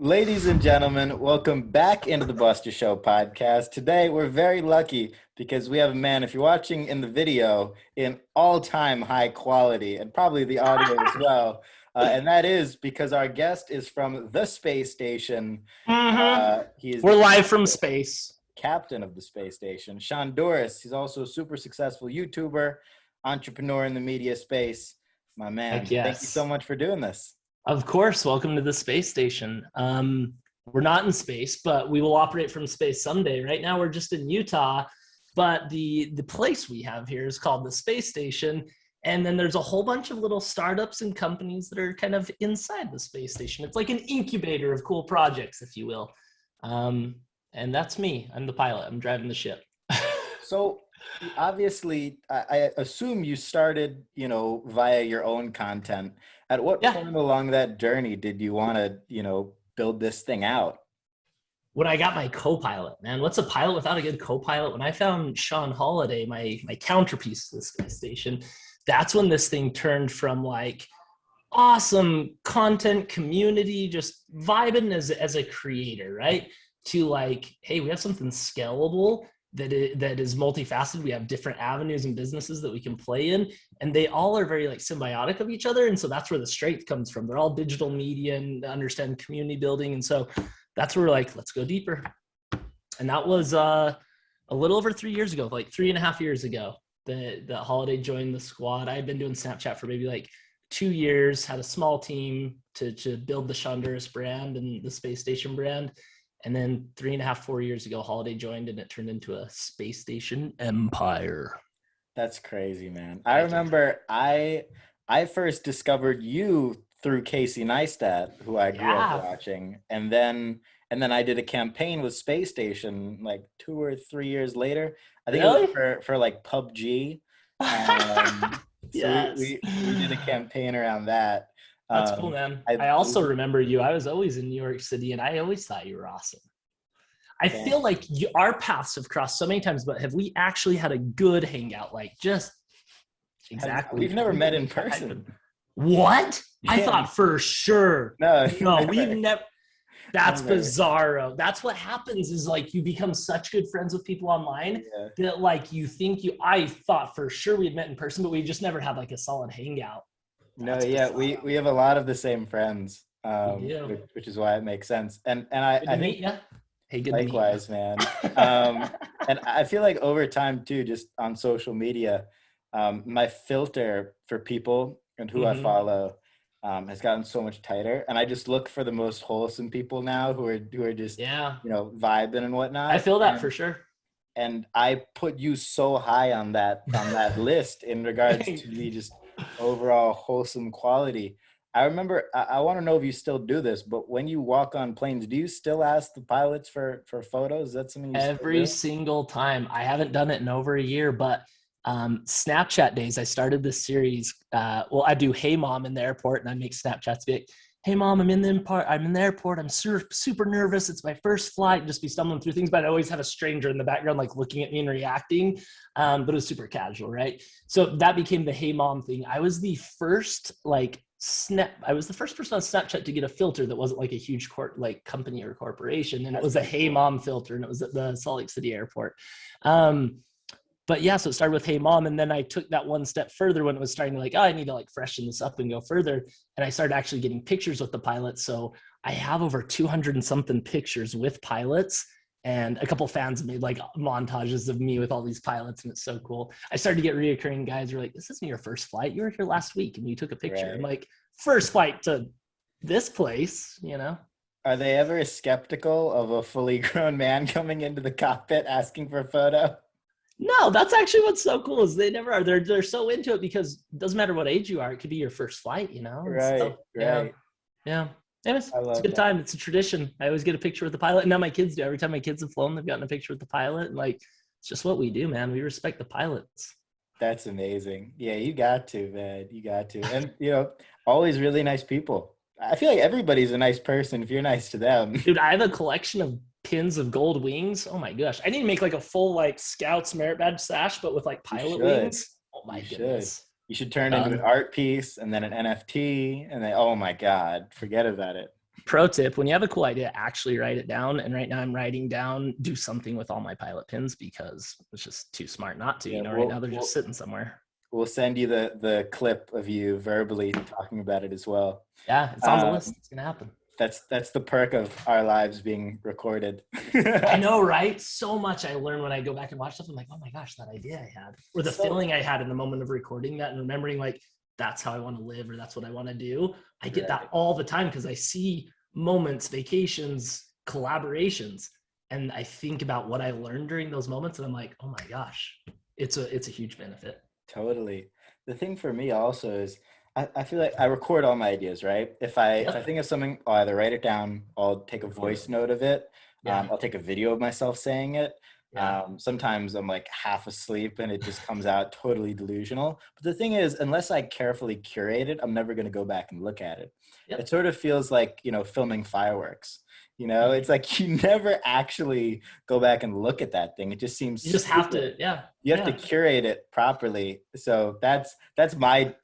Ladies and gentlemen, welcome back into the Buster Show podcast. Today, we're very lucky because we have a man, if you're watching in the video, in all-time high quality and probably the audio as well. And that is because our guest is from the Space Station. He is We're live from space. Captain of the Space Station, Shonduras. He's also a super successful YouTuber, entrepreneur in the media space. My man, Heck yes. Thank you so much for doing this. Of course, welcome to the space station. We're not in space, but we will operate from space someday. Right now, we're just in Utah, but the place we have here is called the Space Station. And then there's a whole bunch of little startups and companies that are kind of inside the space station. It's like an incubator of cool projects, if you will. And that's me. I'm the pilot. I'm driving the ship. So obviously, I assume you started, via your own content. At what point along that journey did you want to, build this thing out? When I got my co-pilot, man, what's a pilot without a good co-pilot? When I found Shaun Holiday, my counterpiece to the space station, that's when this thing turned from like awesome content community, just vibing as a creator, right? To like, hey, we have something scalable that is multifaceted. We have different avenues and businesses that we can play in, and they all are very like symbiotic of each other. And so that's where the strength comes from. They're all digital media and understand community building. And so that's where we're like, let's go deeper. And that was a little over 3 years ago, like 3.5 years ago, that Holiday joined the squad. I had been doing Snapchat for maybe like 2 years, had a small team to build the Shonduras brand and the Space Station brand. And then 3.5, 4 years ago, Holiday joined and it turned into a space station empire. That's crazy, man. I remember I first discovered you through Casey Neistat, who I grew up watching. And then I did a campaign with Space Station like 2 or 3 years later. I think it was for like PUBG. Yes. So we did a campaign around that. That's cool, man. I also remember you. I was always in New York City, and I always thought you were awesome. I feel like our paths have crossed so many times, but have we actually had a good hangout? Like just exactly. We've never met in person. What? Yeah. I thought for sure. No, we've never. That's bizarro. That's what happens is like you become such good friends with people online that like you think I thought for sure we had met in person, but we just never had like a solid hangout. We have a lot of the same friends, which is why it makes sense. And I think hey, good likewise, man. And I feel like over time too, just on social media, my filter for people and who I follow has gotten so much tighter, and I just look for the most wholesome people now who are just vibing and whatnot. I feel that for sure. And I put you so high on that list in regards to the just overall wholesome quality. I remember, I want to know if you still do this, but when you walk on planes, do you still ask the pilots for photos? Is that something you every single time? I haven't done it in over a year, but Snapchat days, I started this series. I do Hey Mom in the airport, and I make Snapchats be like, hey Mom, I'm in the airport. I'm super nervous. It's my first flight. Just be stumbling through things, but I always have a stranger in the background, like looking at me and reacting. But it was super casual, right? So that became the Hey Mom thing. I was the first person on Snapchat to get a filter that wasn't like a huge company or corporation. And it was a Hey Mom filter, and it was at the Salt Lake City airport. But yeah, so it started with Hey Mom, and then I took that one step further when it was starting to I need to freshen this up and go further. And I started actually getting pictures with the pilots. So I have over 200 and something pictures with pilots, and a couple fans made montages of me with all these pilots, and it's so cool. I started to get reoccurring guys who were like, this isn't your first flight. You were here last week and you took a picture. Right. I'm like, first flight to this place, Are they ever skeptical of a fully grown man coming into the cockpit asking for a photo? No, that's actually what's so cool is they never are. They're so into it because it doesn't matter what age you are. It could be your first flight, Right, so, right. Yeah. Anyways, it's a good time. It's a tradition. I always get a picture with the pilot. And now my kids do. Every time my kids have flown, they've gotten a picture with the pilot. And it's just what we do, man. We respect the pilots. That's amazing. Yeah, you got to, man. You got to. And, always really nice people. I feel like everybody's a nice person if you're nice to them. Dude, I have a collection of pins of gold wings. Oh my gosh. I need to make a full Scouts merit badge sash, but with pilot wings. Oh my goodness. You should turn into an art piece and then an NFT and then, oh my God, forget about it. pro tip, when you have a cool idea, actually write it down. And right now I'm writing down, do something with all my pilot pins because it's just too smart not to, Yeah, right now they're just sitting somewhere. we'll send you the clip of you verbally talking about it as well. Yeah, it's on the list. It's going to happen. That's the perk of our lives being recorded. I know, right? So much I learn when I go back and watch stuff. I'm like, oh my gosh, that idea I had, or the feeling I had in the moment of recording that and remembering like, that's how I want to live or that's what I want to do. I get that all the time because I see moments, vacations, collaborations, and I think about what I learned during those moments and I'm like, oh my gosh, it's a huge benefit. Totally. The thing for me also is I feel like I record all my ideas, right? If I think of something, I'll either write it down, I'll take a voice note of it, I'll take a video of myself saying it. Sometimes I'm like half asleep and it just comes out totally delusional. But the thing is, unless I carefully curate it, I'm never going to go back and look at it. It sort of feels like, filming fireworks. It's like you never actually go back and look at that thing. It just seems you just have to, you have to curate it properly. So that's my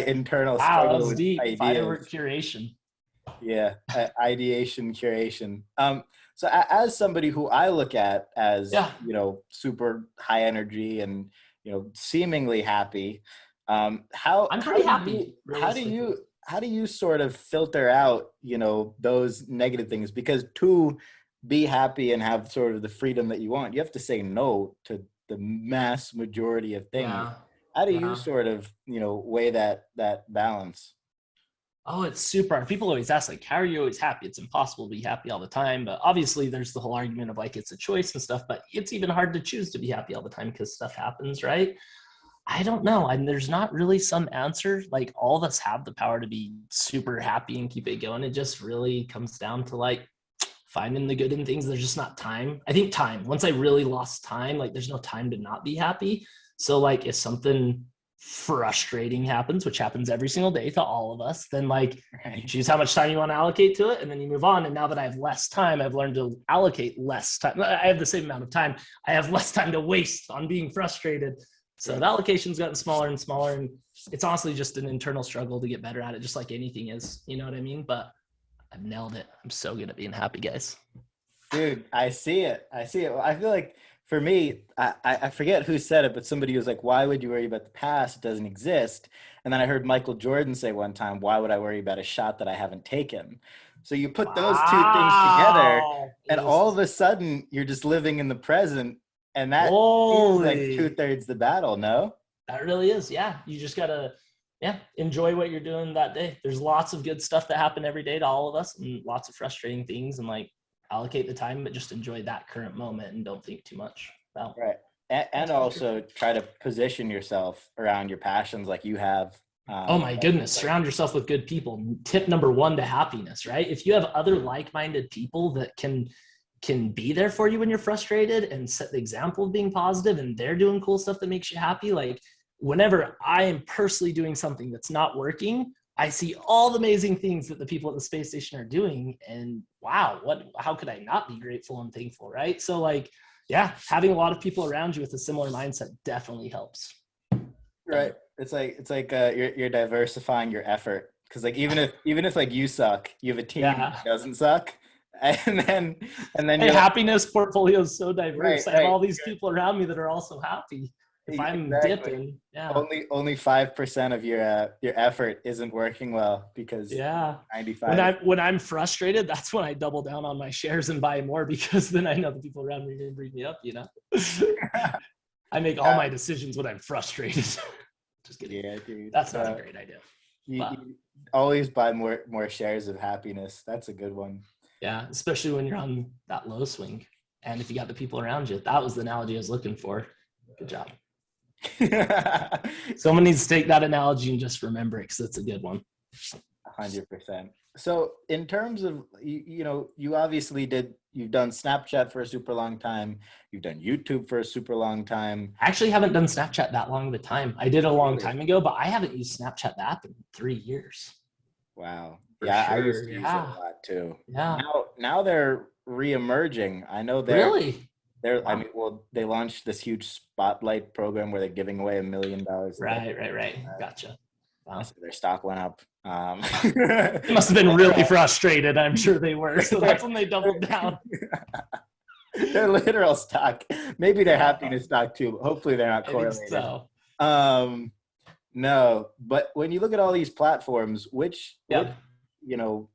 internal struggle with ideas. Firework curation. Yeah, ideation, curation. So as somebody who I look at as super high energy and seemingly happy, I'm pretty happy. How do you sort of filter out those negative things? Because to be happy and have sort of the freedom that you want, you have to say no to the mass majority of things. How do you sort of weigh that balance? Oh, it's super hard. People always ask, like, how are you always happy? It's impossible to be happy all the time. But obviously there's the whole argument of like, it's a choice and stuff, but it's even hard to choose to be happy all the time because stuff happens, right? I don't know. And there's not really some answer. Like all of us have the power to be super happy and keep it going. It just really comes down to like finding the good in things. There's just not time. I think time, once I really lost time, like there's no time to not be happy. So like if something frustrating happens, which happens every single day to all of us, then like you choose how much time you want to allocate to it and then you move on. And now that I have less time, I've learned to allocate less time. I have the same amount of time. I have less time to waste on being frustrated. So the allocation's gotten smaller and smaller, and it's honestly just an internal struggle to get better at it, just like anything is, you know what I mean? But I've nailed it. I'm so good at being happy, guys. Dude, I see it. I feel like for me, I forget who said it, but somebody was like, why would you worry about the past? It doesn't exist. And then I heard Michael Jordan say one time, why would I worry about a shot that I haven't taken? So you put those two things together and all of a sudden you're just living in the present. And that is like 2/3 the battle, no? That really is, yeah. You just gotta, enjoy what you're doing that day. There's lots of good stuff that happen every day to all of us and lots of frustrating things, and like allocate the time, but just enjoy that current moment and don't think too much about. Right. And also try to position yourself around your passions like you have. Oh my goodness, surround yourself with good people. Tip number 1 to happiness, right? If you have other like-minded people that can be there for you when you're frustrated and set the example of being positive and they're doing cool stuff that makes you happy. Like whenever I am personally doing something that's not working, I see all the amazing things that the people at the space station are doing. And wow, how could I not be grateful and thankful, right? So like, having a lot of people around you with a similar mindset definitely helps. Right. It's like you're diversifying your effort. Cause like, even if like you suck, you have a team that doesn't suck. And then your happiness portfolio is so diverse. I have all these people around me that are also happy. If I'm dipping, only 5% of your effort isn't working well because 95. When I'm frustrated, that's when I double down on my shares and buy more because then I know the people around me are going to bring me up. I make all my decisions when I'm frustrated. Just kidding. Yeah, dude. That's not a great idea. You always buy more shares of happiness. That's a good one. Yeah, especially when you're on that low swing. And if you got the people around you, that was the analogy I was looking for. Good job. Someone needs to take that analogy and just remember it because it's a good one. 100%. So in terms of, you obviously you've done Snapchat for a super long time. You've done YouTube for a super long time. I actually haven't done Snapchat that long of a time. I did a long time ago, but I haven't used Snapchat the app in 3 years. Wow. I used to use it a lot too. Yeah. Now they're re-emerging. I know really. They launched this huge spotlight program where they're giving away $1 million. Right. Gotcha. Wow. So their stock went up. They must have been really frustrated. I'm sure they were. So that's when they doubled down. Their literal stock. Maybe their Yeah, happiness stock too, but hopefully they're not I think correlated. so. No, but when you look at all these platforms, which Yeah. you know,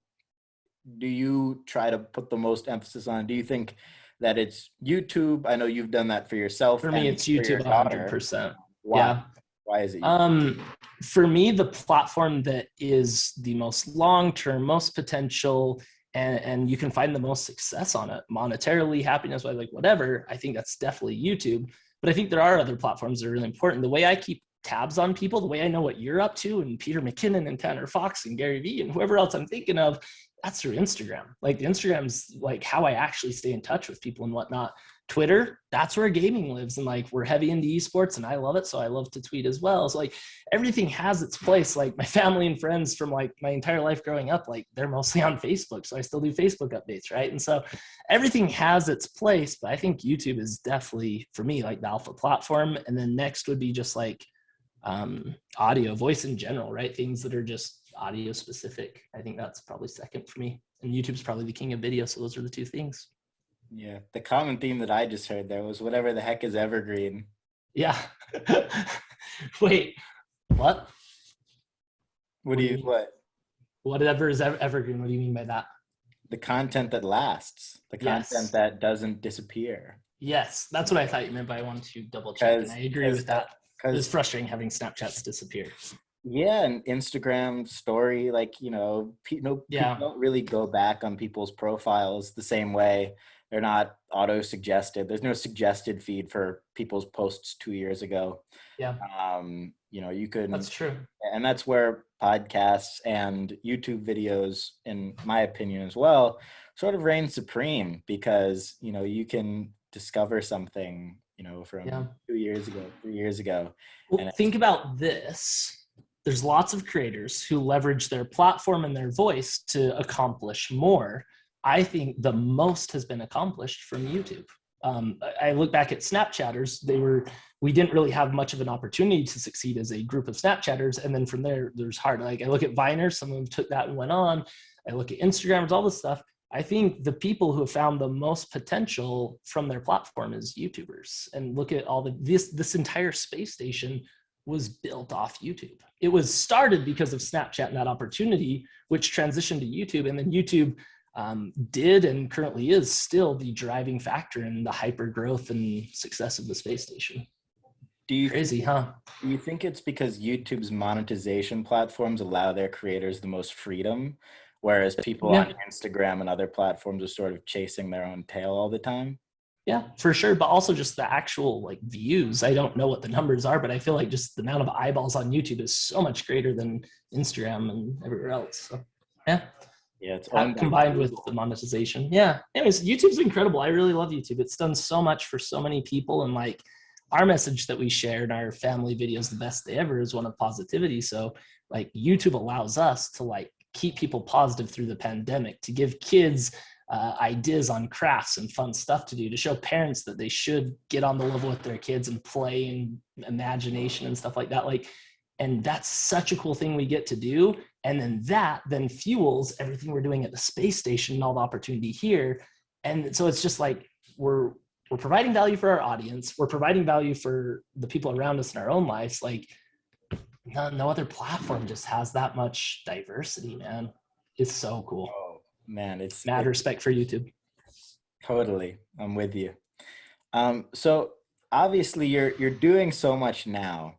do you try to put the most emphasis on? Do you think that it's YouTube? I know you've done that for yourself For me, and it's for your YouTube daughter. 100%. Why? Yeah. Why is it YouTube? For me, the platform that is the most long-term, most potential, and you can find the most success on it, monetarily, happiness, like whatever, I think that's definitely YouTube. But I think there are other platforms that are really important. The way I keep tabs on people, the way I know what you're up to, and Peter McKinnon and Tanner Fox and Gary Vee and whoever else I'm thinking of, that's through Instagram. Like Instagram's like how I actually stay in touch with people and whatnot. Twitter, that's where gaming lives. And like we're heavy into esports and I love it. So I love to tweet as well. So like everything has its place. Like my family and friends from like my entire life growing up, like they're mostly on Facebook. So I still do Facebook updates, right? And so everything has its place. But I think YouTube is definitely, for me, like the alpha platform. And then next would be just like audio, voice in general, right? Things that are just audio specific. I think that's probably second for me. And YouTube's probably the king of video. So those are the two things. Yeah, the common theme that I just heard there was whatever the heck is evergreen. Yeah. Wait, what? What do you mean? what? Whatever is evergreen. What do you mean by that? The content that lasts, the content that doesn't disappear. Yes, that's what I thought you meant, but I wanted to double check, and I agree with that. It's frustrating having Snapchats disappear. Yeah, and Instagram story, like, people don't really go back on people's profiles the same way. They're not auto-suggested. There's no suggested feed for people's posts 2 years ago. Yeah. You could. That's true. And that's where podcasts and YouTube videos, in my opinion as well, sort of reign supreme because, you can discover something, from 2 years ago, 3 years ago. Well, think about this. There's lots of creators who leverage their platform and their voice to accomplish more. I think the most has been accomplished from YouTube. I look back at Snapchatters, we didn't really have much of an opportunity to succeed as a group of Snapchatters. And then from there, there's hard. Like I look at Viners, some of them took that and went on. I look at Instagrammers, all this stuff. I think the people who have found the most potential from their platform is YouTubers. And look at all this entire space station was built off YouTube. It was started because of Snapchat and that opportunity, which transitioned to YouTube. And then YouTube did and currently is still the driving factor in the hyper growth and success of the space station. Crazy, huh? Do you think it's because YouTube's monetization platforms allow their creators the most freedom, whereas people on Instagram and other platforms are sort of chasing their own tail all the time? Yeah, for sure. But also just the actual like views. I don't know what the numbers are, but I feel like just the amount of eyeballs on YouTube is so much greater than Instagram and everywhere else. So yeah. Yeah, it's combined with the monetization. Yeah. Anyways, YouTube's incredible. I really love YouTube. It's done so much for so many people. And like our message that we share in our family videos, the best day ever, is one of positivity. So like YouTube allows us to like keep people positive through the pandemic, to give kids ideas on crafts and fun stuff to do, to show parents that they should get on the level with their kids and play and imagination and stuff like that. And that's such a cool thing we get to do. And then that then fuels everything we're doing at the space station and all the opportunity here. And so it's just like we're providing value for our audience. We're providing value for the people around us in our own lives. Like no other platform just has that much diversity, man. It's so cool. Oh, man, it's mad respect for YouTube. Totally. I'm with you. So obviously you're doing so much now.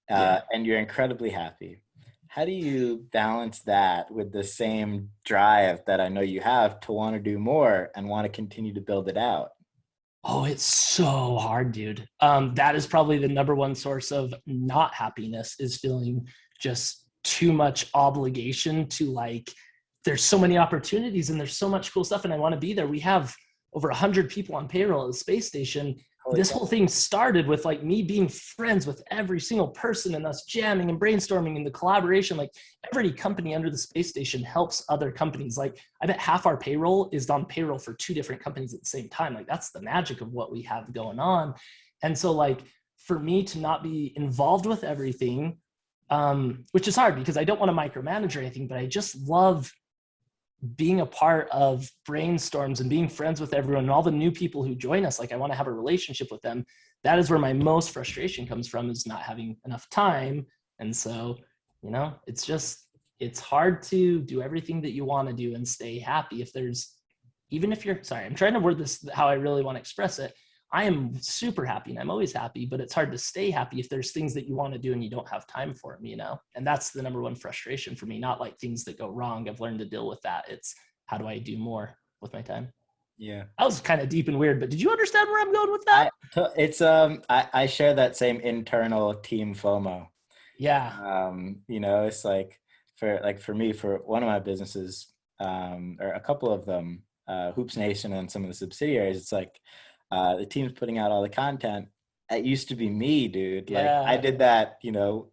And you're incredibly happy. How do you balance that with the same drive that I know you have to want to do more and want to continue to build it out? Oh, it's so hard, dude. That is probably the number one source of not happiness, is feeling just too much obligation to like, there's so many opportunities and there's so much cool stuff and I want to be there. We have over 100 people on payroll at the space station. This whole thing started with like me being friends with every single person and us jamming and brainstorming and the collaboration. Like every company under the space station helps other companies. Like I bet half our payroll is on payroll for 2 different companies at the same time. Like that's the magic of what we have going on. And so like for me to not be involved with everything, which is hard because I don't want to micromanage or anything, but I just love being a part of brainstorms and being friends with everyone and all the new people who join us. Like I want to have a relationship with them. That is where my most frustration comes from, is not having enough time. And so, it's hard to do everything that you want to do and stay happy if there's, even if you're, sorry, I'm trying to word this how I really want to express it. I am super happy and I'm always happy, but it's hard to stay happy if there's things that you want to do and you don't have time for them. And that's the number one frustration for me, not like things that go wrong. I've learned to deal with that. It's how do I do more with my time? Yeah. That was kind of deep and weird, but did you understand where I'm going with that? I share that same internal team FOMO. Yeah. It's like for me, for one of my businesses, or a couple of them, Hoops Nation and some of the subsidiaries, it's like the team's putting out all the content. It used to be me, dude. Like I did that,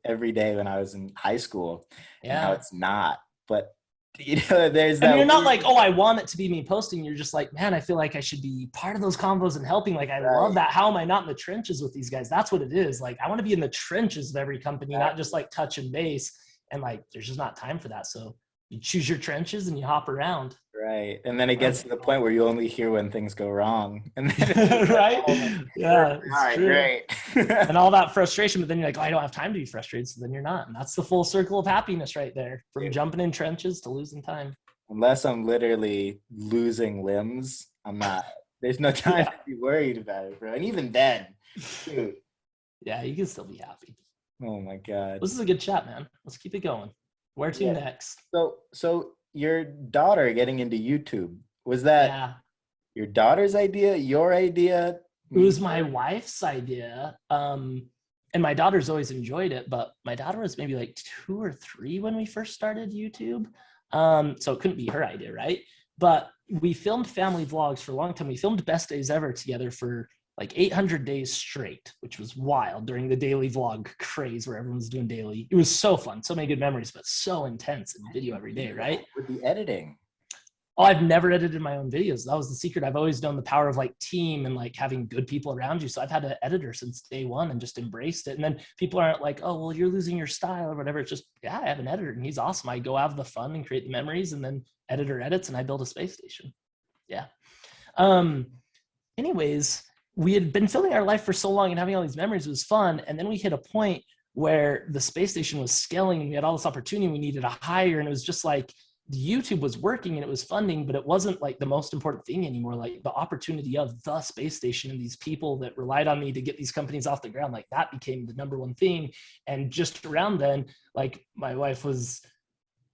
every day when I was in high school. And now it's not. But there's that. And you're not like, oh, I want it to be me posting. You're just like, man, I feel like I should be part of those combos and helping. Like, I love that. How am I not in the trenches with these guys? That's what it is. Like, I want to be in the trenches of every company, not just like touch and base. And like, there's just not time for that. So you choose your trenches and you hop around. Right. And then it gets to the point where you only hear when things go wrong. And then right? Yeah. All right, true. Great. And all that frustration, but then you're like, oh, I don't have time to be frustrated. So then you're not. And that's the full circle of happiness right there. From jumping in trenches to losing time. Unless I'm literally losing limbs, I'm not. There's no time to be worried about it, bro. And even then, dude. Yeah, you can still be happy. Oh my God. This is a good chat, man. Let's keep it going. Where to next? So your daughter getting into YouTube, was that your daughter's idea, your idea? It was my wife's idea. And my daughter's always enjoyed it, but my daughter was maybe like 2 or 3 when we first started YouTube. So it couldn't be her idea, right? But we filmed family vlogs for a long time. We filmed Best Days Ever together for like 800 days straight, which was wild during the daily vlog craze where everyone was doing daily. It was so fun, so many good memories, but so intense in video every day, right? With the editing. Oh, I've never edited my own videos. That was the secret. I've always known the power of like team and like having good people around you. So I've had an editor since day one and just embraced it. And then people aren't like, oh, well, you're losing your style or whatever. It's just, I have an editor and he's awesome. I go have the fun and create the memories, and then editor edits and I build a space station. Yeah. Anyways, we had been filming our life for so long and having all these memories was fun. And then we hit a point where the space station was scaling and we had all this opportunity. We needed to hire, and it was just like, YouTube was working and it was funding, but it wasn't like the most important thing anymore. Like the opportunity of the space station and these people that relied on me to get these companies off the ground, like that became the number one thing. And just around then, like my wife was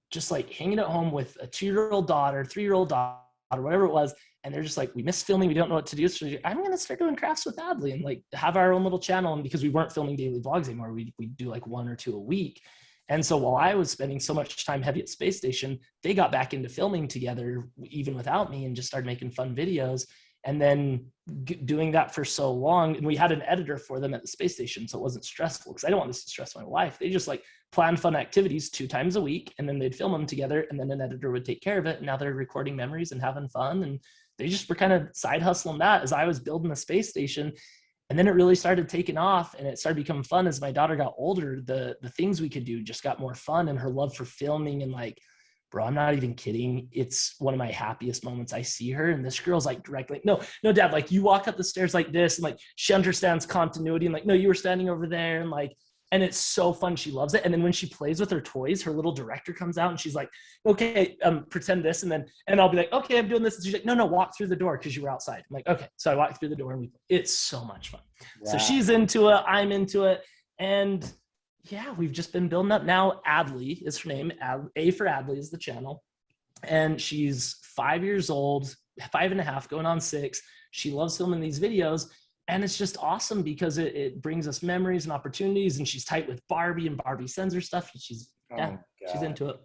just like hanging at home with a 2-year-old daughter, 3-year-old daughter, whatever it was. And they're just like, we miss filming. We don't know what to do. So I'm going to start doing crafts with Adley and like have our own little channel. And because we weren't filming daily vlogs anymore, we do like 1 or 2 a week. And so while I was spending so much time heavy at Space Station, they got back into filming together, even without me, and just started making fun videos. And then doing that for so long, and we had an editor for them at the Space Station, so it wasn't stressful, because I don't want this to stress my wife. They just like planned fun activities 2 times a week, and then they'd film them together, and then an editor would take care of it. And now they're recording memories and having fun, and they just were kind of side hustling that as I was building the Space Station. And then it really started taking off, and it started becoming fun as my daughter got older. The things we could do just got more fun, and her love for filming, and like, bro, I'm not even kidding. It's one of my happiest moments. I see her, and this girl's like directly, no, dad, like you walk up the stairs like this, and like she understands continuity, and like, no, you were standing over there, and like, and it's so fun. She loves it. And then when she plays with her toys, her little director comes out and she's like, okay, pretend this. And I'll be like, okay, I'm doing this. And she's like, no, walk through the door, because you were outside. I'm like, okay. So I walk through the door, and it's so much fun. Wow. So she's into it. I'm into it. And yeah, we've just been building up. Now Adley is her name. A for Adley is the channel. And she's 5 years old, 5.5, going on 6. She loves filming these videos. And it's just awesome because it brings us memories and opportunities. And she's tight with Barbie, and Barbie sends her stuff. And she's into it.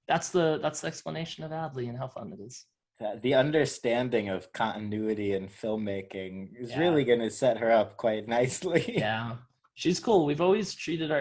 That's the explanation of Adley and how fun it is. The understanding of continuity and filmmaking is really going to set her up quite nicely. Yeah, she's cool. We've always treated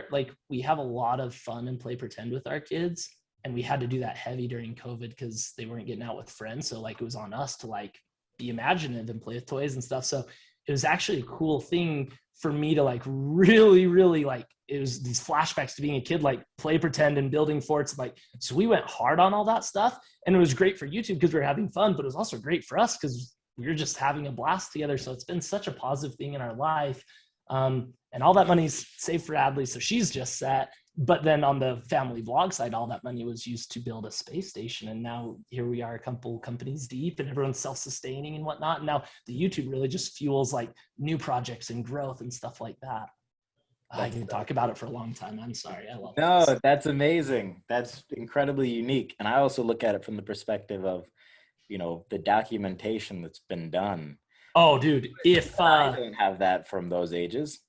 we have a lot of fun and play pretend with our kids. And we had to do that heavy during COVID because they weren't getting out with friends. So like it was on us to like be imaginative and play with toys and stuff. So it was actually a cool thing for me to like really, really like, it was these flashbacks to being a kid, like play pretend and building forts. Like, so we went hard on all that stuff, and it was great for YouTube because we were having fun, but it was also great for us because we were just having a blast together. So it's been such a positive thing in our life. And all that money's saved for Adley, so she's just set. But then on the family vlog side, all that money was used to build a space station. And now here we are, a couple companies deep, and everyone's self-sustaining and whatnot. And now the YouTube really just fuels like new projects and growth and stuff like that. I can talk about it for a long time. I'm sorry. I love it. No, that's amazing. That's incredibly unique. And I also look at it from the perspective of, you know, the documentation that's been done. Oh, dude, if I don't have that from those ages.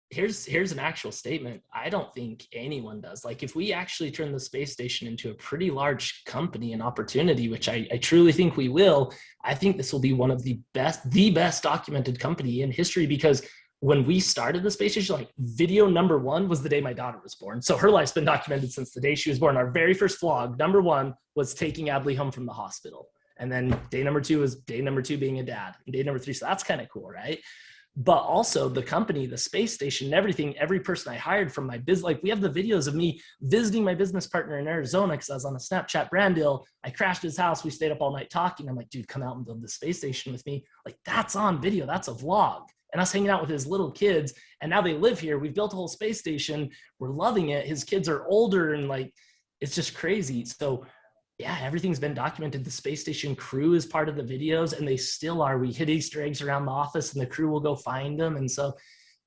Here's an actual statement. I don't think anyone does. Like, if we actually turn the space station into a pretty large company and opportunity, which I truly think we will, I think this will be one of the best documented company in history, because when we started the space station, like video number 1 was the day my daughter was born. So her life's been documented since the day she was born. Our very first vlog, number 1, was taking Adley home from the hospital. And then day number 2 was day number 2 being a dad. And day number 3, so that's kind of cool, right? But also the company, the space station, and everything, every person I hired from my business, like we have the videos of me visiting my business partner in Arizona because I was on a Snapchat brand deal. I crashed his house. We stayed up all night talking. I'm like, dude, come out and build the space station with me. Like, that's on video. That's a vlog. And us hanging out with his little kids. And now they live here. We've built a whole space station. We're loving it. His kids are older, and like, it's just crazy. So yeah, everything's been documented. The space station crew is part of the videos, and they still are. We hit Easter eggs around the office, and the crew will go find them. And so,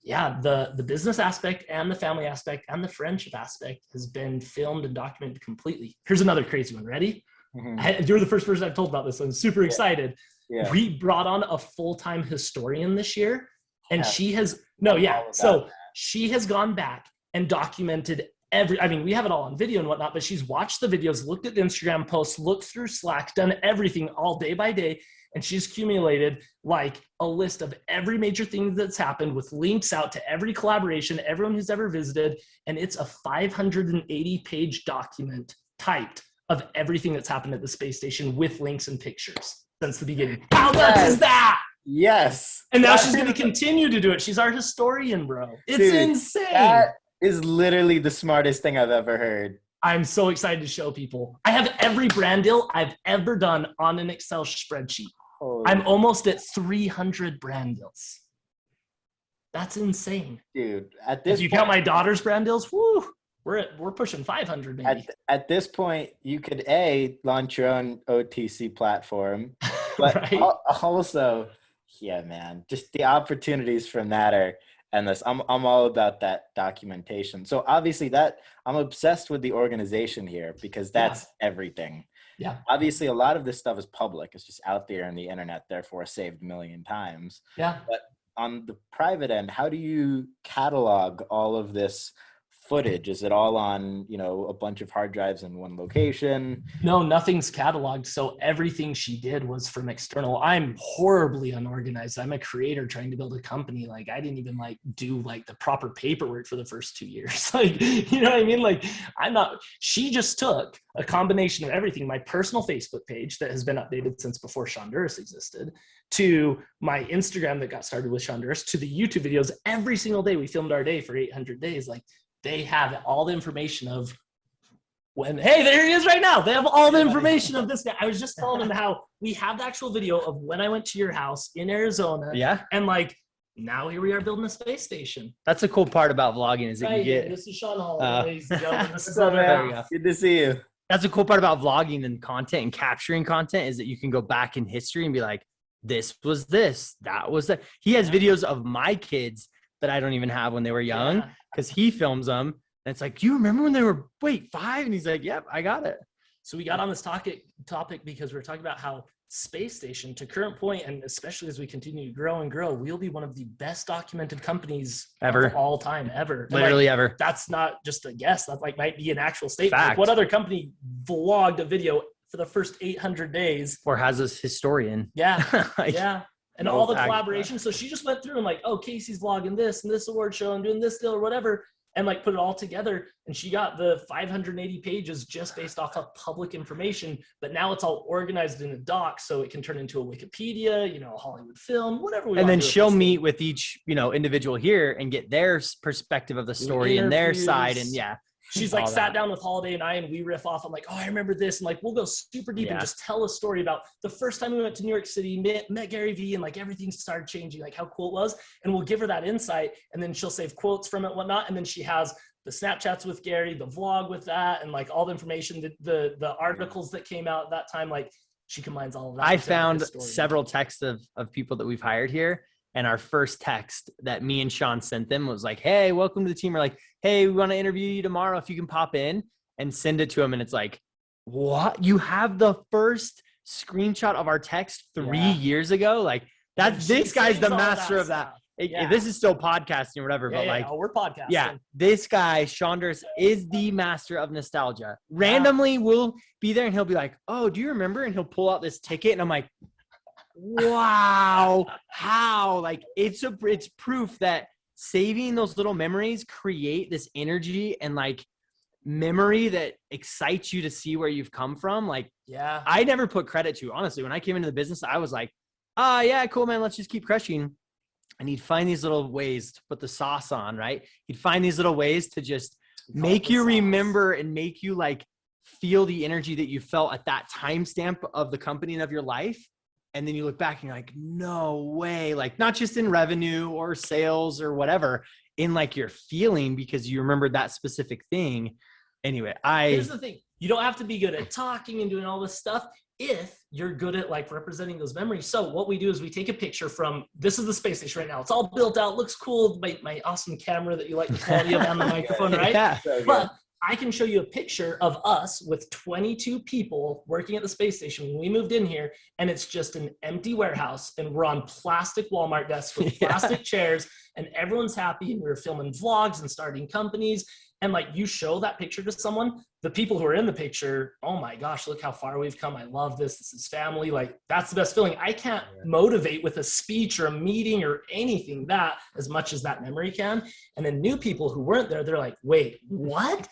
yeah, the business aspect and the family aspect and the friendship aspect has been filmed and documented completely. Here's another crazy one. Ready? Mm-hmm. You're the first person I've told about this. So I'm super excited. Yeah. We brought on a full-time historian this year, and she has she has gone back and documented we have it all on video and whatnot, but she's watched the videos, looked at the Instagram posts, looked through Slack, done everything all day by day. And she's accumulated like a list of every major thing that's happened with links out to every collaboration, everyone who's ever visited. And it's a 580-page document typed of everything that's happened at the space station with links and pictures since the beginning. How nuts is that? Yes. And now she's going to continue to do it. She's our historian, bro. It's insane. That is literally the smartest thing I've ever heard. I'm so excited to show people. I have every brand deal I've ever done on an Excel spreadsheet. I'm almost at 300 brand deals. That's insane. Dude, at this if you count my daughter's brand deals, whoo, we're pushing 500 maybe. At this point, you could launch your own OTC platform, but right? Also, yeah, man, just the opportunities from that are endless. I'm all about that documentation. So obviously I'm obsessed with the organization here because that's everything. Yeah. Obviously, a lot of this stuff is public. It's just out there on the internet, therefore saved a million times. Yeah. But on the private end, how do you catalog all of this footage? Is it all on, a bunch of hard drives in one location? No, nothing's cataloged. So everything she did was from external. I'm horribly unorganized. I'm a creator trying to build a company. Like, I didn't even do the proper paperwork for the first 2 years. You know what I mean? She just took a combination of everything. My personal Facebook page that has been updated since before Shonduras existed, to my Instagram that got started with Shonduras, to the YouTube videos. Every single day we filmed our day for 800 days. They have all the information of hey, there he is right now. They have all the information of this guy. I was just telling him how we have the actual video of when I went to your house in Arizona. Yeah. And now here we are building a space station. That's the cool part about vlogging is that you get. This is Shaun Hall, ladies and gentlemen. This is Good to see you. That's the cool part about vlogging and content and capturing content is that you can go back in history and be like, this was this, that was that. He has videos of my kids that I don't even have when they were young because he films them. And it's like, you remember when they were, 5? And he's like, yep, I got it. So we got on this topic because we're talking about how space station to current point, and especially as we continue to grow and grow, we'll be one of the best documented companies ever, of all time, ever. Literally ever. That's not just a guess. That might be an actual statement. Fact. What other company vlogged a video for the first 800 days? Or has this historian? Yeah. Yeah. And all the collaboration. So she just went through and Casey's vlogging this and this award show and doing this deal or whatever. and like put it all together. And she got the 580 pages just based off of public information, but now it's all organized in a doc so it can turn into a Wikipedia, you know, a Hollywood film, whatever we And want then to do she'll with this meet thing. with each, you know, individual here and get their perspective of the story and their side. And yeah. She's like all sat that. down with Holiday and I, and we riff off. I'm like, oh, I remember this. And like, we'll go super deep and just tell a story about the first time we went to New York City, met Gary Vee, and like everything started changing, like how cool it was. And we'll give her that insight, and then she'll save quotes from it and whatnot. And then she has the Snapchats with Gary, the vlog with that, and like all the information, the articles that came out at that time. Like she combines all of that. I found several texts of people that we've hired here. And our first text that me and Shaun sent them was like, hey, welcome to the team. We're like, hey, we want to interview you tomorrow if you can pop in, and send it to him. And it's like, what? You have the first screenshot of our text 3 years ago? Like this guy's the master of that. This is still podcasting or whatever, but like, we're podcasting. Yeah, this guy, Shonduras, is the master of nostalgia. Randomly, we'll be there and he'll be like, oh, do you remember? And he'll pull out this ticket. And I'm like, wow, how? Like it's proof that saving those little memories create this energy and like memory that excites you to see where you've come from. Like, yeah, I never put credit to, honestly, when I came into the business, I was like, yeah, cool, man, let's just keep crushing. And he'd find these little ways to put the sauce on, right? He'd find these little ways to just make you remember and make you like feel the energy that you felt at that timestamp of the company and of your life. And then you look back and you're like, no way. Like not just in revenue or sales or whatever, in like your feeling, because you remembered that specific thing. Anyway, here's the thing. You don't have to be good at talking and doing all this stuff if you're good at like representing those memories. So what we do is we take a picture from, this is the space station right now. It's all built out, looks cool. My awesome camera that you like the quality of on the microphone, right? Yeah. But I can show you a picture of us with 22 people working at the space station when we moved in here, and it's just an empty warehouse, and we're on plastic Walmart desks with plastic chairs, and everyone's happy, and we're filming vlogs and starting companies. And like you show that picture to someone, the people who are in the picture, oh my gosh, look how far we've come. I love this. This is family. Like that's the best feeling. I can't motivate with a speech or a meeting or anything that as much as that memory can. And then new people who weren't there, they're like, wait, what?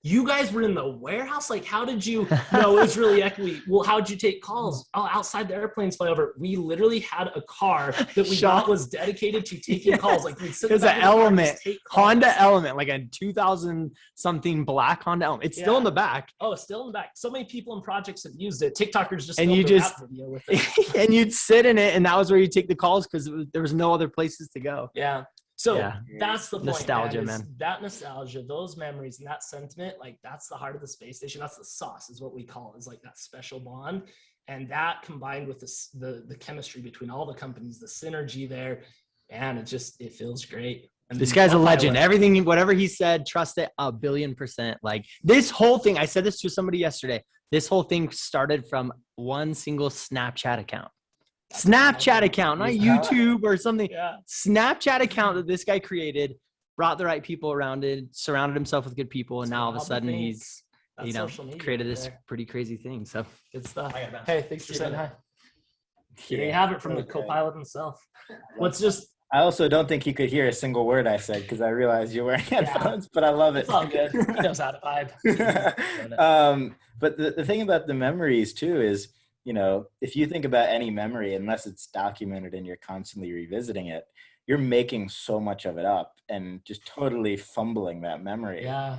You guys were in the warehouse? Like, how did you know it was really echoey? Well, how'd you take calls? Oh, outside the airplanes fly over. We literally had a car that we thought was dedicated to taking calls. Like we'd sit it was an Element, Honda Honda Element, like a 2000 something black Honda Element. It's still in the back. Oh, it's still in the back. So many people and projects have used it. TikTokers just and you just video with it. And you'd sit in it, and that was where you take the calls because there was no other places to go. Yeah. So that's the point. Nostalgia, man. That nostalgia, those memories, and that sentiment, like that's the heart of the space station. That's the sauce, is what we call it. Is like that special bond, and that combined with the chemistry between all the companies, the synergy there, and it feels great. And this guy's a legend. Everything, whatever he said, trust it 1,000,000,000%. Like this whole thing, I said this to somebody yesterday. This whole thing started from one single Snapchat account. Snapchat account, not YouTube or something. Snapchat account that this guy created, brought the right people around it, surrounded himself with good people, and now all of a sudden he's, created this pretty crazy thing. So good stuff. Hey, thanks for saying hi. Here you have it from the co-pilot himself. I also don't think he could hear a single word I said because I realized you're wearing headphones, but I love it. It's all good. He knows how to vibe. But the thing about the memories too is, you know, if you think about any memory, unless it's documented and you're constantly revisiting it, you're making so much of it up and just totally fumbling that memory. Yeah.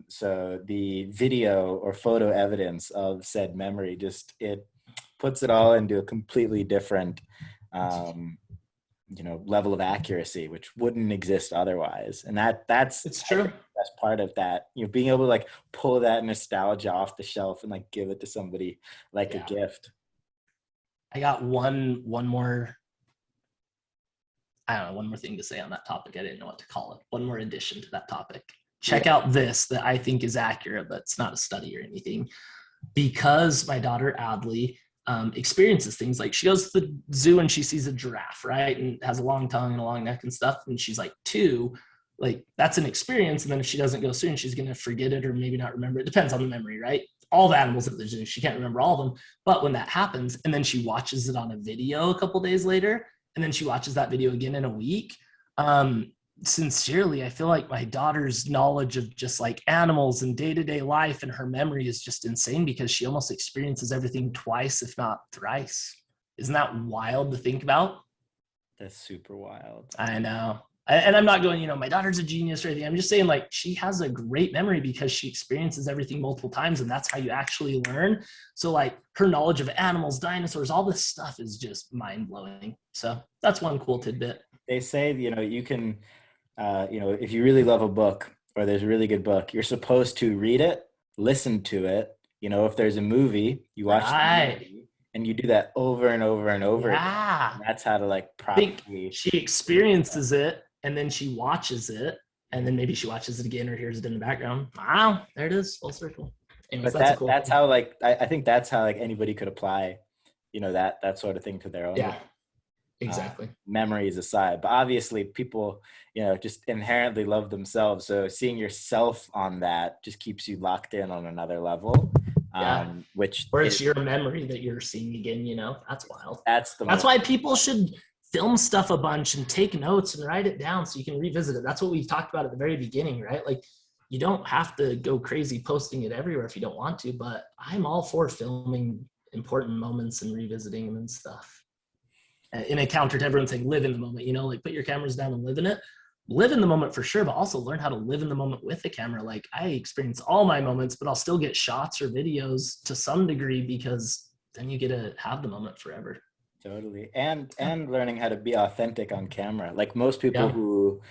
So the video or photo evidence of said memory it puts it all into a completely different, level of accuracy, which wouldn't exist otherwise. And that's it's true. That's part of that, being able to like pull that nostalgia off the shelf and like give it to somebody like a gift. I got one more thing to say on that topic. I didn't know what to call it. One more addition to that topic. Check out this that I think is accurate, but it's not a study or anything. Because my daughter Adley experiences things like she goes to the zoo and she sees a giraffe, right? And has a long tongue and a long neck and stuff. And she's like 2, like that's an experience. And then if she doesn't go soon, she's going to forget it or maybe not remember. It depends on the memory, right? All the animals at the zoo, she can't remember all of them. But when that happens, and then she watches it on a video a couple days later, and then she watches that video again in a week, sincerely, I feel like my daughter's knowledge of just like animals and day-to-day life and her memory is just insane because she almost experiences everything twice, if not thrice. Isn't that wild to think about? That's super wild. I know. And I'm not going, my daughter's a genius or anything. I'm just saying, like, she has a great memory because she experiences everything multiple times, and that's how you actually learn. So, like, her knowledge of animals, dinosaurs, all this stuff is just mind blowing. So, that's one cool tidbit. They say, you can, if you really love a book or there's a really good book, you're supposed to read it, listen to it. If there's a movie, you watch the movie, and you do that over and over and over again. And that's how to like properly. She experiences it, and then she watches it, and then maybe she watches it again or hears it in the background. Wow, there it is, full circle. Anyways, but that's how like I think that's how like anybody could apply, that sort of thing to their own. Yeah, exactly. Memories aside, but obviously people, just inherently love themselves. So seeing yourself on that just keeps you locked in on another level. Or it's your memory that you're seeing again. That's wild. That's why people should film stuff a bunch and take notes and write it down so you can revisit it. That's what we talked about at the very beginning, right? Like, you don't have to go crazy posting it everywhere if you don't want to, but I'm all for filming important moments and revisiting them and stuff. In a counter to everyone saying live in the moment, like put your cameras down and live in it. Live in the moment for sure, but also learn how to live in the moment with the camera. Like, I experience all my moments, but I'll still get shots or videos to some degree because then you get to have the moment forever. Totally. And learning how to be authentic on camera. Like most people who,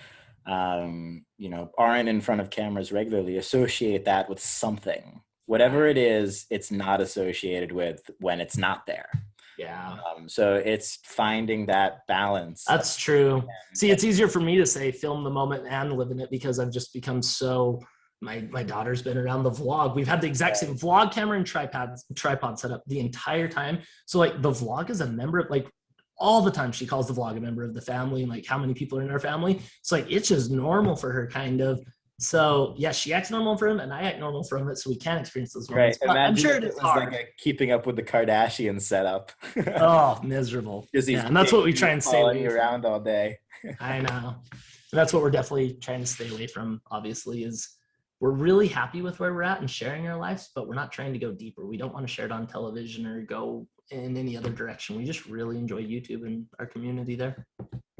aren't in front of cameras regularly associate that with something. Whatever it is, it's not associated with when it's not there. Yeah. So it's finding that balance. That's true. See, it's easier for me to say film the moment and live in it because I've just become so, my daughter's been around the vlog. We've had the exact same vlog camera and tripod set up the entire time. So like the vlog is a member of, like, all the time she calls the vlog a member of the family and like how many people are in our family. It's like, it's just normal for her kind of. So yeah, she acts normal for him and I act normal from it. So we can experience those moments. Right. I'm sure it is hard. Like a keeping up with the Kardashians setup. Oh, miserable. Yeah, and that's what we try and stay away from. Around all day. I know. And that's what we're definitely trying to stay away from, obviously, is we're really happy with where we're at and sharing our lives, but we're not trying to go deeper. We don't want to share it on television or go in any other direction. We just really enjoy YouTube and our community there.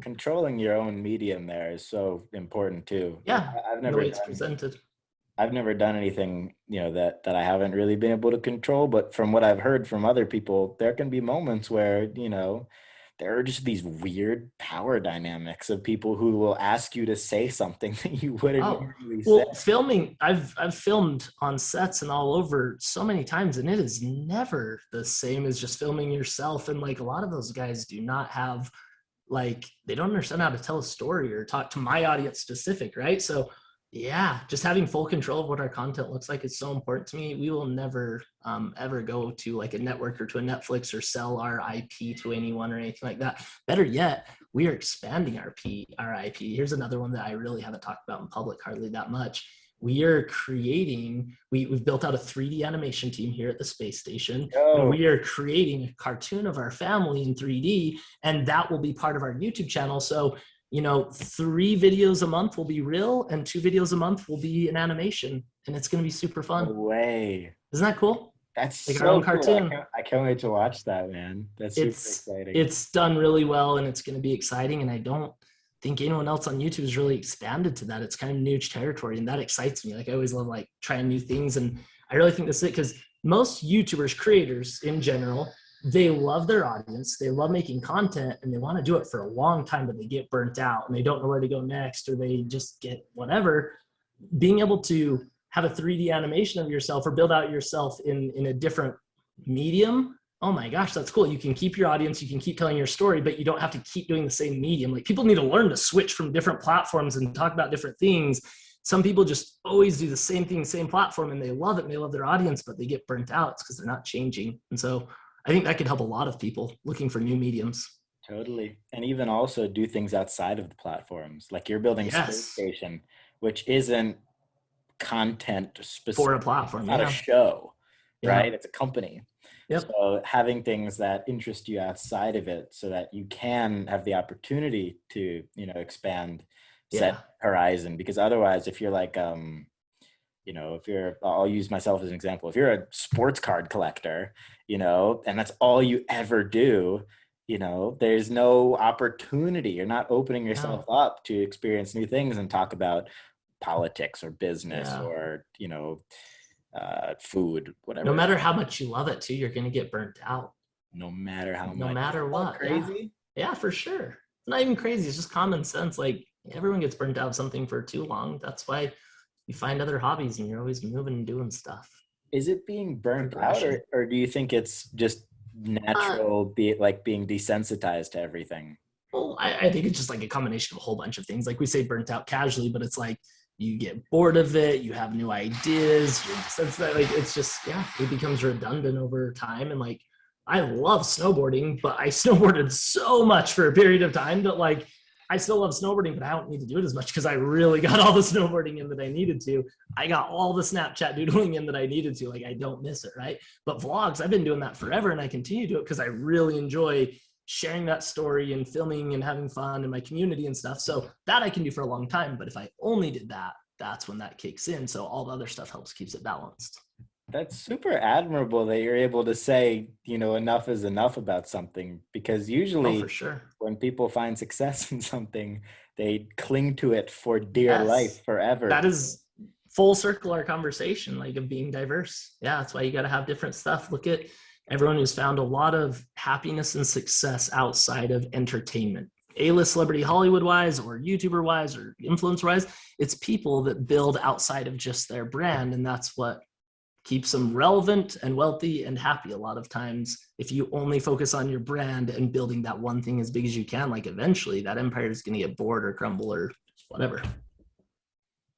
Controlling your own medium there is so important too. Yeah, I've never done anything, that I haven't really been able to control. But from what I've heard from other people, there can be moments where, there are just these weird power dynamics of people who will ask you to say something that you wouldn't normally say. Well, filming, I've filmed on sets and all over so many times, and it is never the same as just filming yourself. And like a lot of those guys do not have, like, they don't understand how to tell a story or talk to my audience specific, right? So yeah, just having full control of what our content looks like is so important to me. We will never ever go to like a network or to a Netflix or sell our IP to anyone or anything like that. Better yet, we are expanding our IP. Here's another one that I really haven't talked about in public hardly that much. We are creating, we've built out a 3D animation team here at the space station. And we are creating a cartoon of our family in 3D, and that will be part of our YouTube channel. So 3 videos a month will be real and 2 videos a month will be an animation, and it's going to be super fun. No way. Isn't that cool? That's like so our own cool. cartoon. I can't wait to watch that, man. That's super exciting. It's done really well and it's going to be exciting. And I don't think anyone else on YouTube has really expanded to that. It's kind of new territory, and that excites me. Like, I always love like trying new things. And I really think that's it, because most YouTubers, creators in general, they love their audience, they love making content, and they want to do it for a long time, but they get burnt out and they don't know where to go next, or they just get whatever. Being able to have a 3D animation of yourself or build out yourself in a different medium, oh my gosh, that's cool. You can keep your audience, you can keep telling your story, but you don't have to keep doing the same medium. Like, people need to learn to switch from different platforms and talk about different things. Some people just always do the same thing, same platform, and they love it and they love their audience, but they get burnt out. It's because they're not changing. And so I think that could help a lot of people looking for new mediums. Totally. And even also do things outside of the platforms. Like, you're building Spacestation, which isn't content specific for a platform. It's not a show, right? It's a company. Yep. So having things that interest you outside of it so that you can have the opportunity to, expand set Yeah. horizon, because otherwise, if you're like, if you're, I'll use myself as an example. If you're a sports card collector, and that's all you ever do, there's no opportunity. You're not opening yourself No. up to experience new things and talk about politics or business Yeah. or, food, No whatever. matter how much you love it too, you're going to get burnt out. No matter how No much. matter Isn't that what. Yeah. crazy? Yeah, for sure. It's not even crazy. It's just common sense. Like everyone gets burnt out of something for too long. That's why you find other hobbies and you're always moving and doing stuff. Is it being burnt out, Progression. or do you think it's just natural, being desensitized to everything? Well, I think it's just like a combination of a whole bunch of things. Like we say burnt out casually, but it's like you get bored of it, you have new ideas, it's just, yeah, it becomes redundant over time. And like I love snowboarding, but I snowboarded so much for a period of time that like I still love snowboarding, but I don't need to do it as much because I really got all the snowboarding in that I needed to. I got all the Snapchat doodling in that I needed to. Like I don't miss it, right? But vlogs, I've been doing that forever and I continue to do it because I really enjoy sharing that story and filming and having fun in my community and stuff. So that I can do for a long time. But if I only did that, that's when that kicks in. So all the other stuff helps keeps it balanced. That's super admirable that you're able to say, enough is enough about something, because Oh, usually for sure. when people find success in something, they cling to it for dear Yes. life forever. That is full circle our conversation, like of being diverse. Yeah, that's why you got to have different stuff. Look at everyone who's found a lot of happiness and success outside of entertainment. A-list celebrity Hollywood wise or YouTuber wise or influencer wise, it's people that build outside of just their brand. And that's what keeps them relevant and wealthy and happy a lot of times. If you only focus on your brand and building that one thing as big as you can, like eventually that empire is going to get bored or crumble or whatever.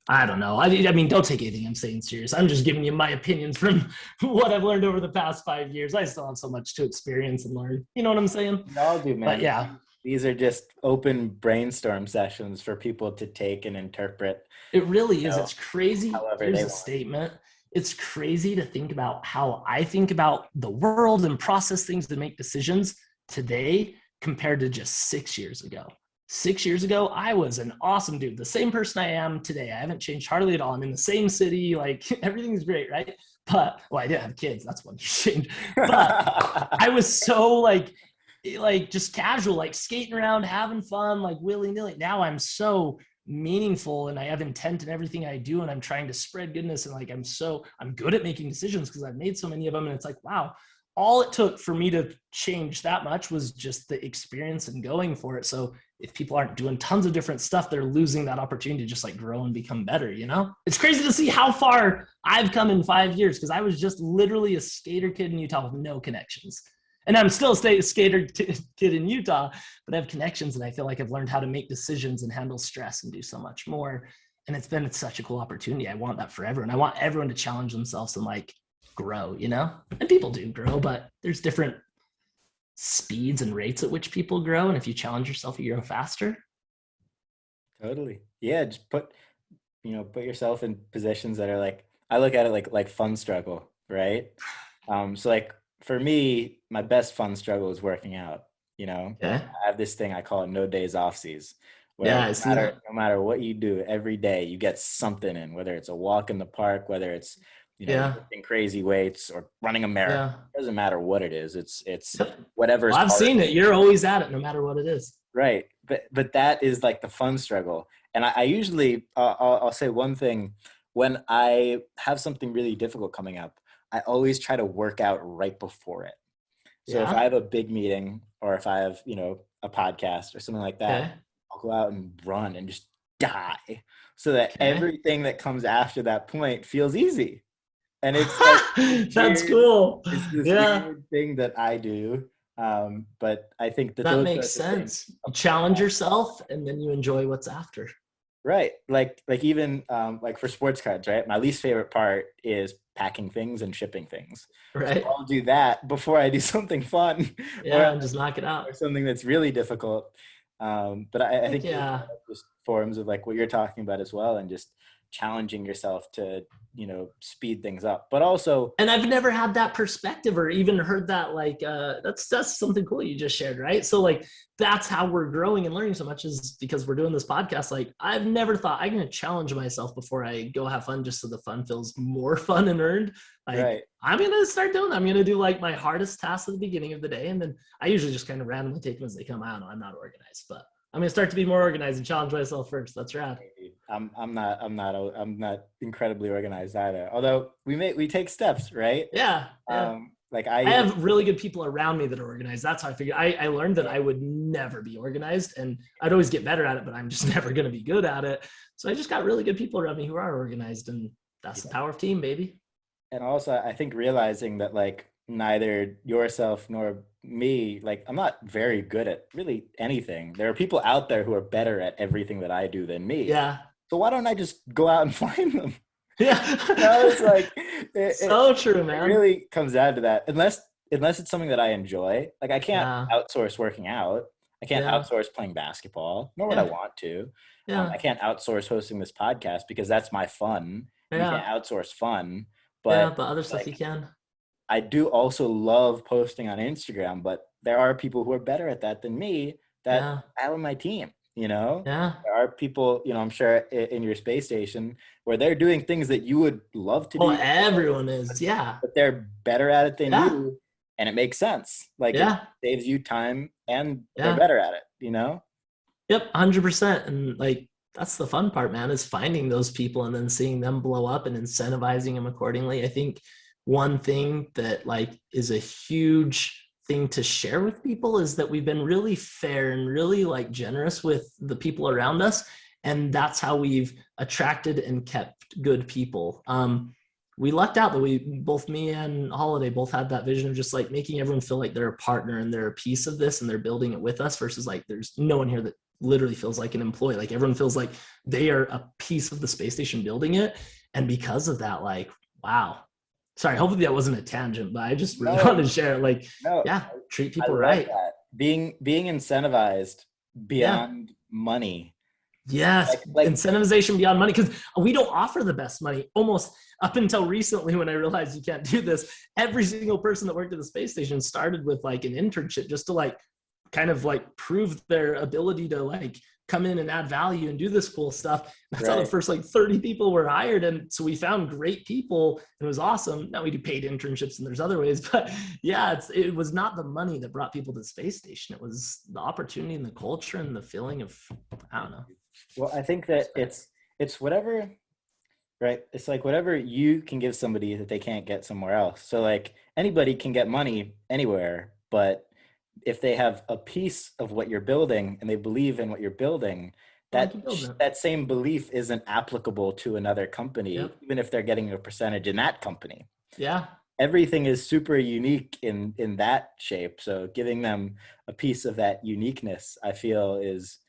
I don't know. I mean, don't take anything I'm saying serious. I'm just giving you my opinions from what I've learned over the past 5 years. I still have so much to experience and learn. You know what I'm saying? We all do, man. But yeah, These are just open brainstorm sessions for people to take and interpret. it really is. It's crazy. However Here's they a want. statement. It's crazy to think about how I think about the world and process things to make decisions today compared to just 6 years ago. 6 years ago, I was an awesome dude, the same person I am today. I haven't changed hardly at all. I'm in the same city, like everything's great, right? But I didn't have kids. That's one change. But I was so like just casual, like skating around, having fun, like willy-nilly. Now I'm so meaningful and I have intent in everything I do, and I'm trying to spread goodness, and like I'm good at making decisions because I've made so many of them. And it's like, wow, all it took for me to change that much was just the experience and going for it. So if people aren't doing tons of different stuff, they're losing that opportunity to just like grow and become better. It's crazy to see how far I've come in 5 years, because I was just literally a skater kid in Utah with no connections. And I'm still a skater kid in Utah, but I have connections, and I feel like I've learned how to make decisions and handle stress and do so much more. And it's been such a cool opportunity. I want that for everyone. I want everyone to challenge themselves and like grow, and people do grow, but there's different speeds and rates at which people grow. And if you challenge yourself, you grow faster. Totally. Yeah. Just put yourself in positions that are like, I look at it like fun struggle, right? So like for me, my best fun struggle is working out. Okay. I have this thing I call it no days offsies, where Yeah, I see that. no matter what you do every day, you get something in, whether it's a walk in the park, whether it's Yeah. lifting crazy weights or running a marathon. Yeah. It doesn't matter what it is. It's Yep. whatever's Well, I've hard. seen it. You're always at it, no matter what it is. Right. But that is like the fun struggle. And I usually, I'll say one thing: when I have something really difficult coming up, I always try to work out right before it. So if I have a big meeting, or if I have, a podcast or something like that, Okay. I'll go out and run and just die, so that everything that comes after that point feels easy. And it's like That's weird, cool. it's this Yeah. weird thing that I do. But I think that That those makes sorts of things sense. You challenge yourself and then you enjoy what's after. right. Like even like for sports cards, right? My least favorite part is packing things and shipping things. Right. So I'll do that before I do something fun. Yeah, and just knock it out. Or something that's really difficult. But I think Yeah. just forms of like what you're talking about as well, and just challenging yourself to, speed things up, but also. And I've never had that perspective or even heard that, like, that's something cool you just shared, right? So like, that's how we're growing and learning so much, is because we're doing this podcast. Like, I've never thought I'm going to challenge myself before I go have fun, just so the fun feels more fun and earned. Like, Right. I'm going to start doing that. I'm going to do like my hardest tasks at the beginning of the day. And then I usually just kind of randomly take them as they come. I don't know. I'm not organized, but I'm going to start to be more organized and challenge myself first. That's rad. I'm not incredibly organized either. Although we take steps, right? Yeah. Like I have really good people around me that are organized. That's how I figured. I learned that I would never be organized, and I'd always get better at it, but I'm just never going to be good at it. So I just got really good people around me who are organized, and that's the power of team, baby. And also, I think realizing that like neither yourself nor me, like I'm not very good at really anything. There are people out there who are better at everything that I do than me. Yeah. So why don't I just go out and find them? Yeah. It's like so true, man. It really comes down to that. Unless it's something that I enjoy. Like I can't outsource working out. I can't outsource playing basketball, nor would I want to. I can't outsource hosting this podcast because that's my fun. You can't outsource fun. But other stuff you can. I do also love posting on Instagram, but there are people who are better at that than me that I have on my team, Yeah. There are people, I'm sure in your space station where they're doing things that you would love to do. Well, everyone is, But they're better at it than you, and it makes sense. Like it saves you time and they're better at it, Yep, 100%. And like, that's the fun part, man, is finding those people and then seeing them blow up and incentivizing them accordingly. I think one thing that like is a huge thing to share with people is that we've been really fair and really like generous with the people around us. And that's how we've attracted and kept good people. We lucked out that both me and Holiday both had that vision of just like making everyone feel like they're a partner and they're a piece of this and they're building it with us, versus like there's no one here that literally feels like an employee. Like everyone feels like they are a piece of the space station building it. And because of that, like, wow. Sorry, hopefully that wasn't a tangent, but I just really wanted to share it. Like, treat people right. That. Being incentivized beyond money. Yes, like incentivization beyond money, because we don't offer the best money. Almost up until recently, when I realized you can't do this, every single person that worked at the space station started with like an internship just to like kind of like prove their ability to like come in and add value and do this cool stuff. That's how the first like 30 people were hired. And so we found great people and it was awesome. Now we do paid internships and there's other ways, but it was not the money that brought people to the space station. It was the opportunity and the culture and the feeling of, I don't know. Well, I think that it's whatever, right? It's like whatever you can give somebody that they can't get somewhere else. So like anybody can get money anywhere, but if they have a piece of what you're building and they believe in what you're building, that same belief isn't applicable to another company, even if they're getting a percentage in that company. Yeah. Everything is super unique in that shape. So giving them a piece of that uniqueness, I feel is,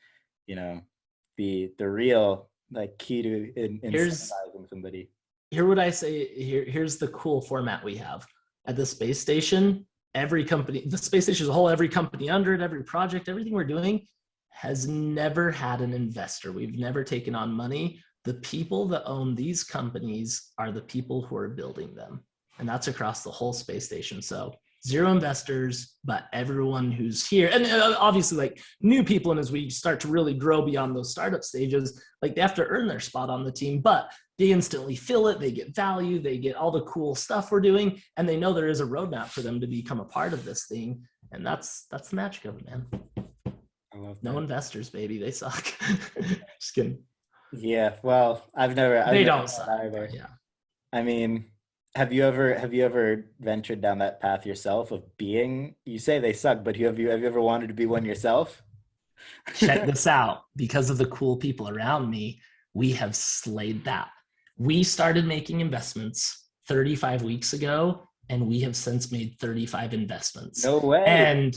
the real like key to incentivizing somebody. Here's what I say. Here's the cool format we have at the space station. Every company, the space station as a whole, every company under it, every project, everything we're doing has never had an investor. We've never taken on money. The people that own these companies are the people who are building them. And that's across the whole space station. So 0 investors, but everyone who's here. And obviously like new people. And as we start to really grow beyond those startup stages, like they have to earn their spot on the team, but they instantly feel it. They get value. They get all the cool stuff we're doing. And they know there is a roadmap for them to become a part of this thing. And that's the magic of it, man. I love that. No investors, baby. They suck. Just kidding. Yeah. Well, they don't suck either. Yeah. I mean, have you ever ventured down that path yourself of being, you say they suck, but have you ever wanted to be one yourself? Check this out. Because of the cool people around me, we have slayed that. We started making investments 35 weeks ago, and we have since made 35 investments. No way. And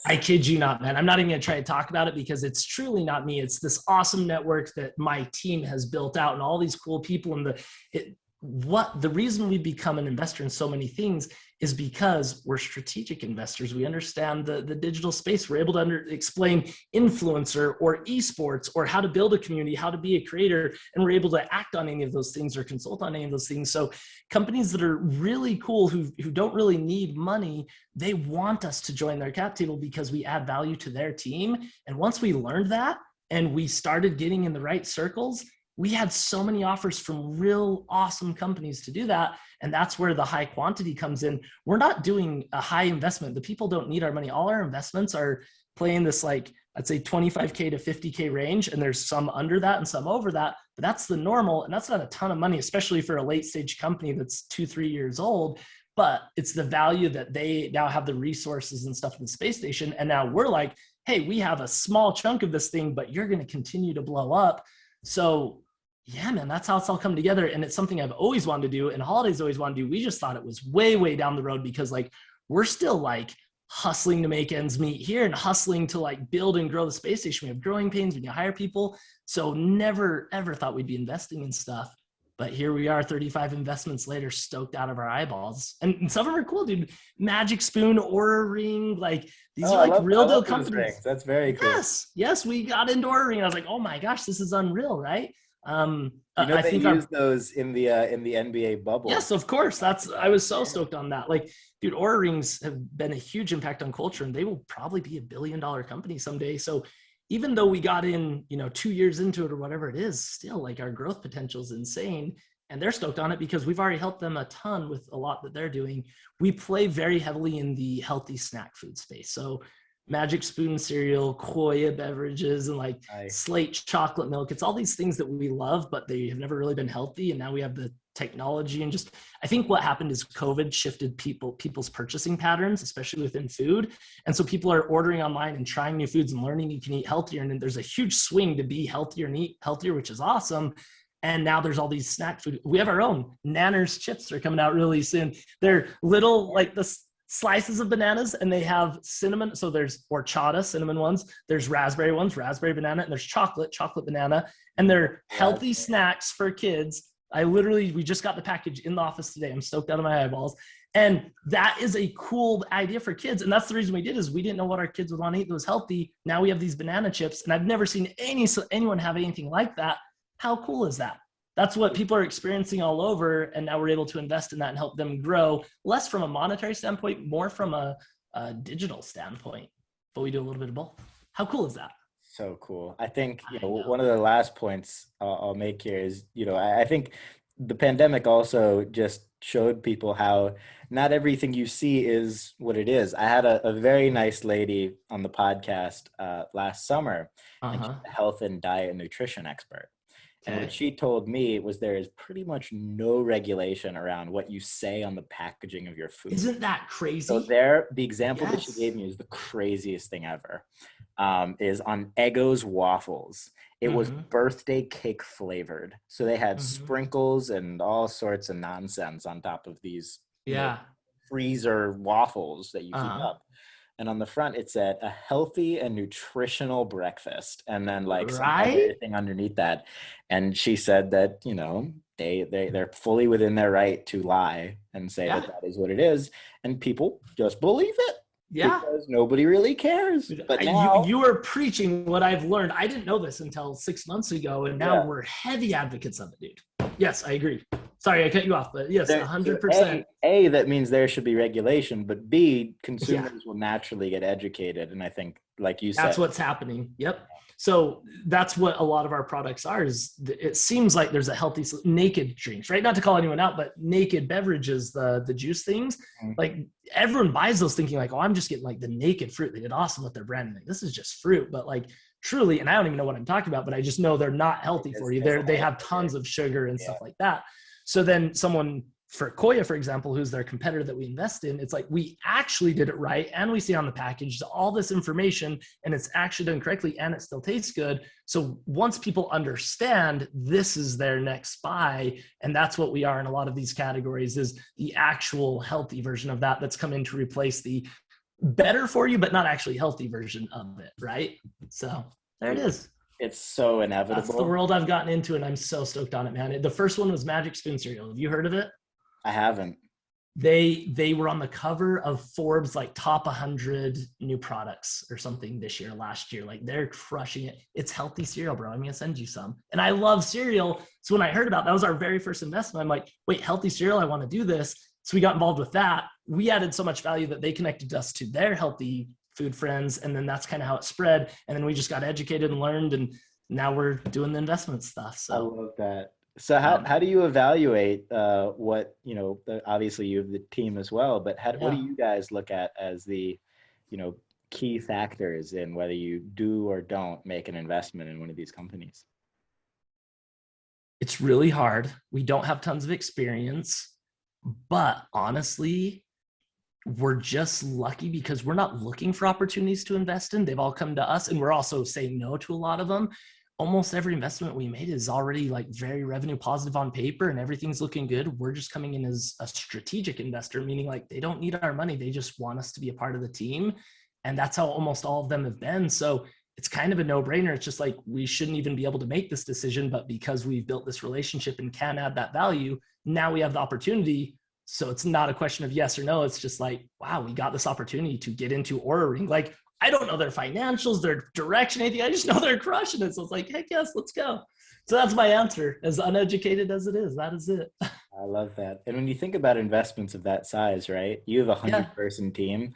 I kid you not, man. I'm not even going to try to talk about it because it's truly not me. It's this awesome network that my team has built out and all these cool people. And the reason we become an investor in so many things is because we're strategic investors. We understand the digital space. We're able to explain influencer or esports or how to build a community, how to be a creator, and we're able to act on any of those things or consult on any of those things. So companies that are really cool, who don't really need money, they want us to join their cap table because we add value to their team. And once we learned that and we started getting in the right circles, we had so many offers from real awesome companies to do that. And that's where the high quantity comes in. We're not doing a high investment. The people don't need our money. All our investments are playing this, like, I'd say 25K to 50K range. And there's some under that and some over that, but that's the normal. And that's not a ton of money, especially for a late stage company that's 2-3 years old. But it's the value that they now have the resources and stuff in the space station. And now we're like, hey, we have a small chunk of this thing, but you're going to continue to blow up. So yeah, man, that's how it's all come together. And it's something I've always wanted to do, and Holidays always wanted to do. We just thought it was way, way down the road because, like, we're still like hustling to make ends meet here and hustling to like build and grow the space station. We have growing pains, we can hire people. So never, ever thought we'd be investing in stuff. But here we are 35 investments later, stoked out of our eyeballs. And some of them are cool, dude. Magic Spoon, Aura Ring, like these are like real deal companies. That's very cool. Yes, we got into Aura Ring. I was like, oh my gosh, this is unreal, right? I think use those in the NBA bubble. Yes, of course. I was so stoked on that. Like, dude, Aura Rings have been a huge impact on culture, and they will probably be $1 billion company someday. So even though we got in, 2 years into it or whatever it is, still like our growth potential is insane. And they're stoked on it because we've already helped them a ton with a lot that they're doing. We play very heavily in the healthy snack food space. So Magic Spoon cereal, Koya beverages, and like Slate chocolate milk. It's all these things that we love, but they have never really been healthy. And now we have the technology, and just, I think what happened is COVID shifted people's purchasing patterns, especially within food. And so people are ordering online and trying new foods and learning you can eat healthier. And then there's a huge swing to be healthier and eat healthier, which is awesome. And now there's all these snack food. We have our own Nanners chips are coming out really soon. They're little, like the slices of bananas, and they have cinnamon. So there's horchata cinnamon ones, there's raspberry ones, raspberry banana, and there's chocolate banana. And they're healthy snacks for kids. We just got the package in the office today. I'm stoked out of my eyeballs. And that is a cool idea for kids. And that's the reason we did, is we didn't know what our kids would want to eat that was healthy. Now we have these banana chips, and I've never seen anyone have anything like that. How cool is that? That's what people are experiencing all over. And now we're able to invest in that and help them grow, less from a monetary standpoint, more from a digital standpoint. But we do a little bit of both. How cool is that? So cool. I think, one of the last points I'll make here is, I think the pandemic also just showed people how not everything you see is what it is. I had a very nice lady on the podcast last summer, and she's a health and diet and nutrition expert. And what she told me was there is pretty much no regulation around what you say on the packaging of your food. Isn't that crazy? So the example that she gave me is the craziest thing ever, is on Eggo's waffles. It was birthday cake flavored. So they had sprinkles and all sorts of nonsense on top of these freezer waffles that you heat up. And on the front, it said a healthy and nutritional breakfast. And then everything underneath that. And she said that, they're fully within their right to lie and say that is what it is. And people just believe it. Yeah. Because nobody really cares. But now, you are preaching what I've learned. I didn't know this until 6 months ago. And now we're heavy advocates of it, dude. Yes, I agree. Sorry, I cut you off, but yes, 100%. A, that means there should be regulation, but B, consumers will naturally get educated. And I think, like you said, that's what's happening. Yep. So that's what a lot of our products are, is it seems like there's a healthy naked drinks, right? Not to call anyone out, but naked beverages, the juice things, like everyone buys those thinking like, oh, I'm just getting like the naked fruit. They did awesome with their branding. Like, this is just fruit, but like truly, and I don't even know what I'm talking about, but I just know they're not healthy for you. They have tons of sugar and stuff like that. So then someone for Koya, for example, who's their competitor that we invest in, it's like, we actually did it right. And we see on the package all this information, and it's actually done correctly, and it still tastes good. So once people understand this is their next buy, and that's what we are in a lot of these categories, is the actual healthy version of that's come in to replace the better for you, but not actually healthy version of it. Right. So there it is. It's so That's the inevitable. world I've gotten into, and I'm so stoked on it, man. The first one was Magic Spoon cereal. Have you heard of it? I haven't. They were on the cover of Forbes like top 100 new products or something this year, last year. Like they're crushing it. It's healthy cereal, bro. I'm gonna send you some. And I love cereal. So when I heard about that was our very first investment. I'm like, wait, healthy cereal, I want to do this. So we got involved with that. We added so much value that they connected us to their healthy food friends. And then that's kind of how it spread. And then we just got educated and learned, and now we're doing the investment stuff. I So love that. So how do you evaluate what, obviously you have the team as well, but what do yeah. you guys look at as the, you know, key factors in whether you do or don't make an investment in one of these companies? It's really hard. We don't have tons of experience, but honestly, we're just lucky because we're not looking for opportunities to invest in. They've all come to us, and we're also saying no to a lot of them. Almost every investment we made is already like very revenue positive on paper and everything's looking good. We're just coming in as a strategic investor, meaning like they don't need our money. They just want us to be a part of the team. And that's how almost all of them have been. So it's kind of a no-brainer. It's just like, we shouldn't even be able to make this decision, but because we've built this relationship and can add that value, now we have the opportunity. So it's not a question of yes or no. It's just like, wow, we got this opportunity to get into Aura Ring. Like, I don't know their financials, their direction, anything. I just know they're crushing it. So it's like, heck yes, let's go. So that's my answer. As uneducated as it is, that is it. I love that. And when you think about investments of that size, right? You have a Yeah. 100-person team.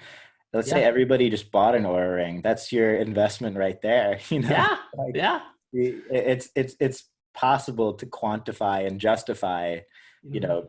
Let's say Yeah. everybody just bought an Aura Ring. That's your investment right there. Yeah. Like, Yeah. it's possible to quantify and justify,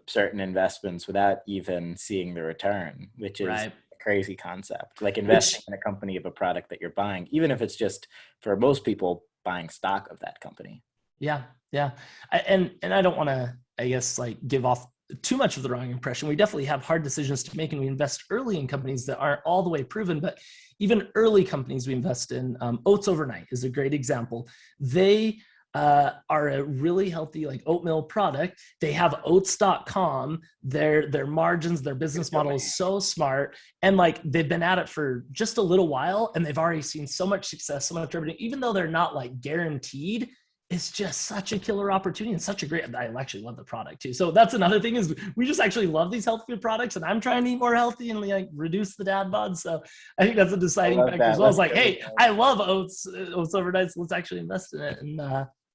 certain investments without even seeing the return, which is Right. a crazy concept. Like investing in a company of a product that you're buying, even if it's just for most people buying stock of that company. Yeah. Yeah. And I don't want to, I guess, like give off too much of the wrong impression. We definitely have hard decisions to make, and we invest early in companies that aren't all the way proven, but even early companies we invest in. Oats Overnight is a great example. They are a really healthy like oatmeal product. They have oats.com. Their margins, their business model is so smart. And like they've been at it for just a little while, and they've already seen so much success, so much revenue, even though they're not like guaranteed. It's just such a killer opportunity and such a great, I actually love the product too. So that's another thing, is we just actually love these health food products, and I'm trying to eat more healthy and like reduce the dad bod. So I think that's a deciding factor as well. It's like, hey, I love oats overnight, so let's actually invest in it. And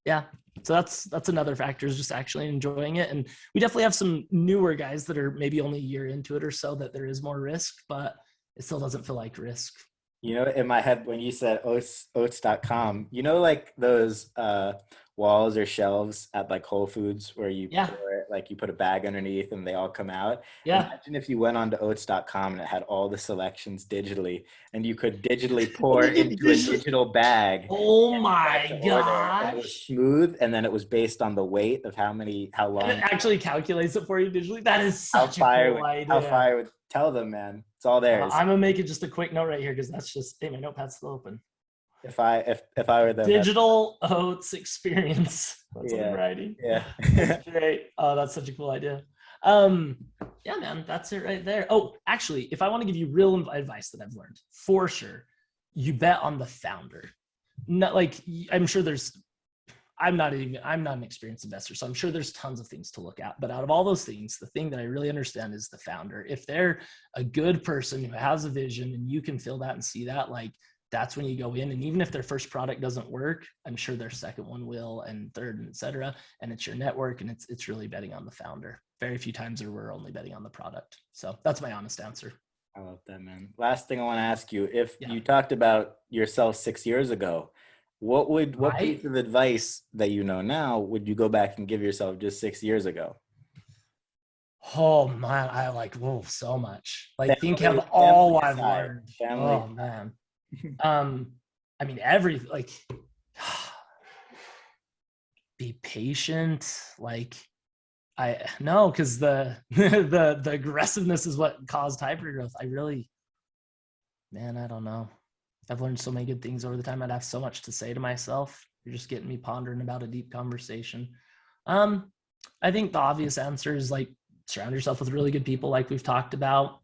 yeah, so that's another factor, is just actually enjoying it. And we definitely have some newer guys that are maybe only a year into it or so, that there is more risk, but it still doesn't feel like risk. In my head, when you said oats.com, like those walls or shelves at like Whole Foods where you you put a bag underneath and they all come out. Yeah. Imagine if you went onto oats.com and it had all the selections digitally, and you could digitally pour into a digital bag. Oh my gosh. It was smooth, and then it was based on the weight of how long. And it actually calculates it for you digitally. That is such a cool idea. How far I would tell them, man. It's all theirs. I'm gonna make it just a quick note right here, because that's just, hey, my notepad's still open. If I were them, digital oats experience. That's what I'm writing. Yeah. That's great. Oh, that's such a cool idea. Yeah, man, that's it right there. Oh, actually, if I want to give you real advice that I've learned, for sure, you bet on the founder. Not like, I'm sure I'm not an experienced investor, so I'm sure there's tons of things to look at. But out of all those things, the thing that I really understand is the founder. If they're a good person who has a vision and you can feel that and see that, like, that's when you go in. And even if their first product doesn't work, I'm sure their second one will, and third, and et cetera. And it's your network, and it's really betting on the founder. Very few times are we're only betting on the product. So that's my honest answer. I love that, man. Last thing I want to ask you, if you talked about yourself 6 years ago, what piece of advice that you know now would you go back and give yourself just 6 years ago? Oh man, I like so much. Like, think of all I've learned. Oh man. I mean, be patient. Like, because the aggressiveness is what caused hypergrowth. I don't know. I've learned so many good things over the time. I'd have so much to say to myself. You're just getting me pondering about a deep conversation. I think the obvious answer is like, surround yourself with really good people, like we've talked about.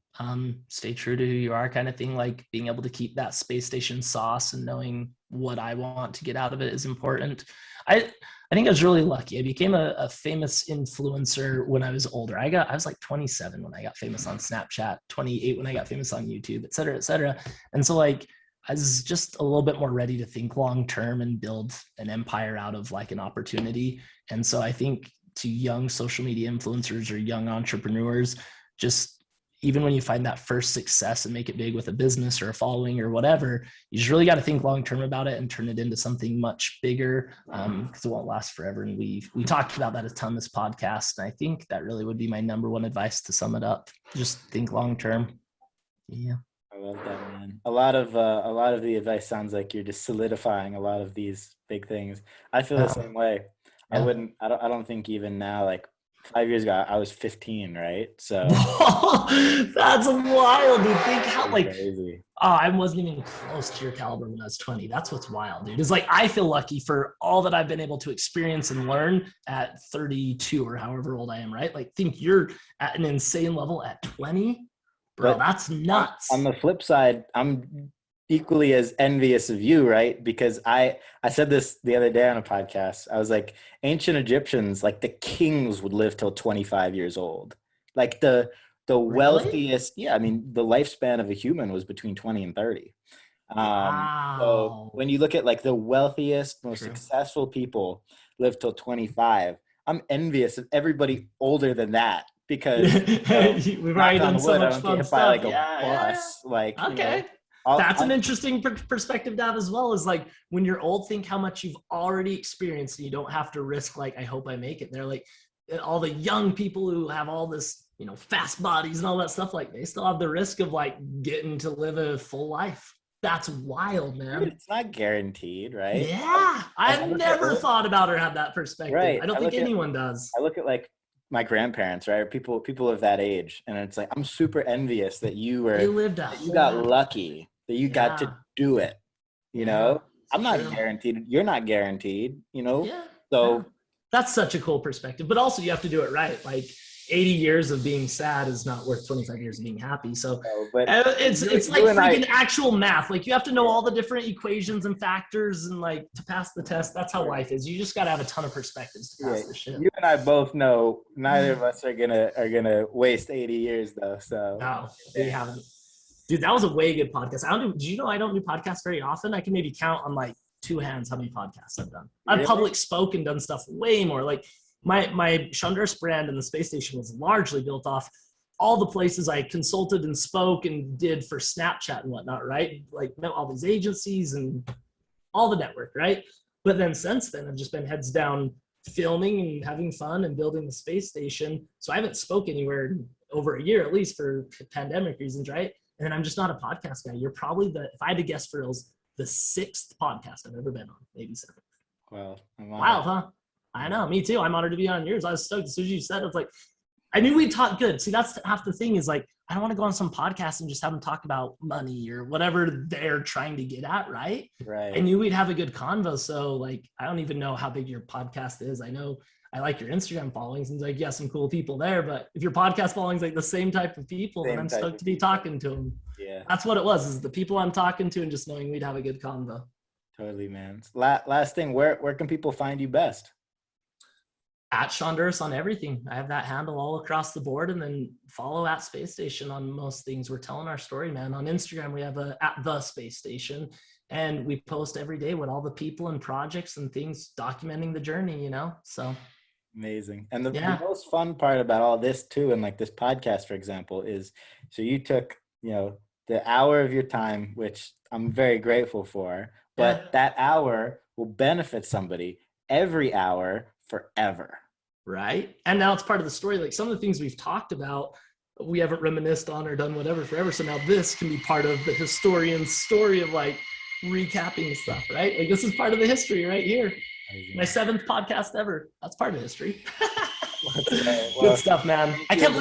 Stay true to who you are kind of thing. Like being able to keep that space station sauce and knowing what I want to get out of it is important. I think I was really lucky. I became a famous influencer when I was older. I was like 27 when I got famous on Snapchat, 28 when I got famous on YouTube, et cetera, et cetera. And so like, I was just a little bit more ready to think long-term and build an empire out of like an opportunity. And so I think to young social media influencers or young entrepreneurs, just even when you find that first success and make it big with a business or a following or whatever, you just really got to think long-term about it and turn it into something much bigger, because it won't last forever. And we talked about that a ton this podcast. And I think that really would be my number one advice to sum it up. Just think long-term. Yeah. I love that, man. A lot of the advice sounds like you're just solidifying a lot of these big things. I feel the same way. Yeah. I don't think even now, like 5 years ago, I was 15, right? So that's wild, dude. Think how like crazy. I wasn't even close to your caliber when I was 20. That's what's wild, dude. It's like I feel lucky for all that I've been able to experience and learn at 32 or however old I am, right? Like think you're at an insane level at 20. Bro, But that's nuts. On the flip side, I'm equally as envious of you, right? Because I said this the other day on a podcast. I was like, ancient Egyptians, like the kings would live till 25 years old. Like the wealthiest, yeah, I mean, the lifespan of a human was between 20 and 30. So when you look at like the wealthiest, most successful people live till 25, I'm envious of everybody older than that. Because we've already done so much fun stuff. Like a bus, like okay. That's an interesting perspective to have as well. Is like when you're old, think how much you've already experienced, and you don't have to risk. Like I hope I make it. They're like all the young people who have all this, fast bodies and all that stuff. Like they still have the risk of like getting to live a full life. That's wild, man. Dude, it's not guaranteed, right? Yeah, I've never thought about or had that perspective. Right. I don't think anyone does. I look at like my grandparents, right? People of that age, and it's like I'm super envious that you got lucky, that you got to do it. I'm not guaranteed. You're not guaranteed. So that's such a cool perspective. But also, you have to do it right. Like 80 years of being sad is not worth 25 years of being happy. So it's like freaking actual math. Like you have to know all the different equations and factors and like to pass the test. That's how life is. You just got to have a ton of perspectives to pass the shit. You and I both know neither of us are gonna waste 80 years though. So no, we haven't. Dude, that was a way good podcast. Do you know I don't do podcasts very often? I can maybe count on like two hands how many podcasts I've done. I've public spoken, done stuff way more. Like my Shonduras brand and the Space Station was largely built off all the places I consulted and spoke and did for Snapchat and whatnot, right? Like met all these agencies and all the network, right? But then since then, I've just been heads down filming and having fun and building the Space Station. So I haven't spoke anywhere in over a year, at least for pandemic reasons, right? And then I'm just not a podcast guy. You're probably if I had to guess for reals, the 6th podcast I've ever been on, maybe 7th. Wow, huh? I know, me too. I'm honored to be on yours. I was stoked as soon as you said it. I was like, I knew we'd talk good. See, that's half the thing is like, I don't want to go on some podcast and just have them talk about money or whatever they're trying to get at, right? Right. I knew we'd have a good convo. So like, I don't even know how big your podcast is. I know I like your Instagram followings and like, yeah, some cool people there. But if your podcast following's like the same type of people, then I'm stoked to be talking to them. Yeah. That's what it was, is the people I'm talking to and just knowing we'd have a good convo. Totally, man. Last thing, where can people find you best? At Shonduras on everything. I have that handle all across the board, and then follow at Space Station on most things. We're telling our story, man. On Instagram, we have at the Space Station, and we post every day with all the people and projects and things documenting the journey, so. Amazing. And the most fun part about all this too, and like this podcast, for example, is so you took, the hour of your time, which I'm very grateful for, but that hour will benefit somebody every hour forever. Right. And now it's part of the story. Like some of the things we've talked about, we haven't reminisced on or done whatever forever. So now this can be part of the historian's story of like recapping stuff, right? Like this is part of the history right here. My 7th podcast ever. That's part of history. Good stuff, man. I can't believe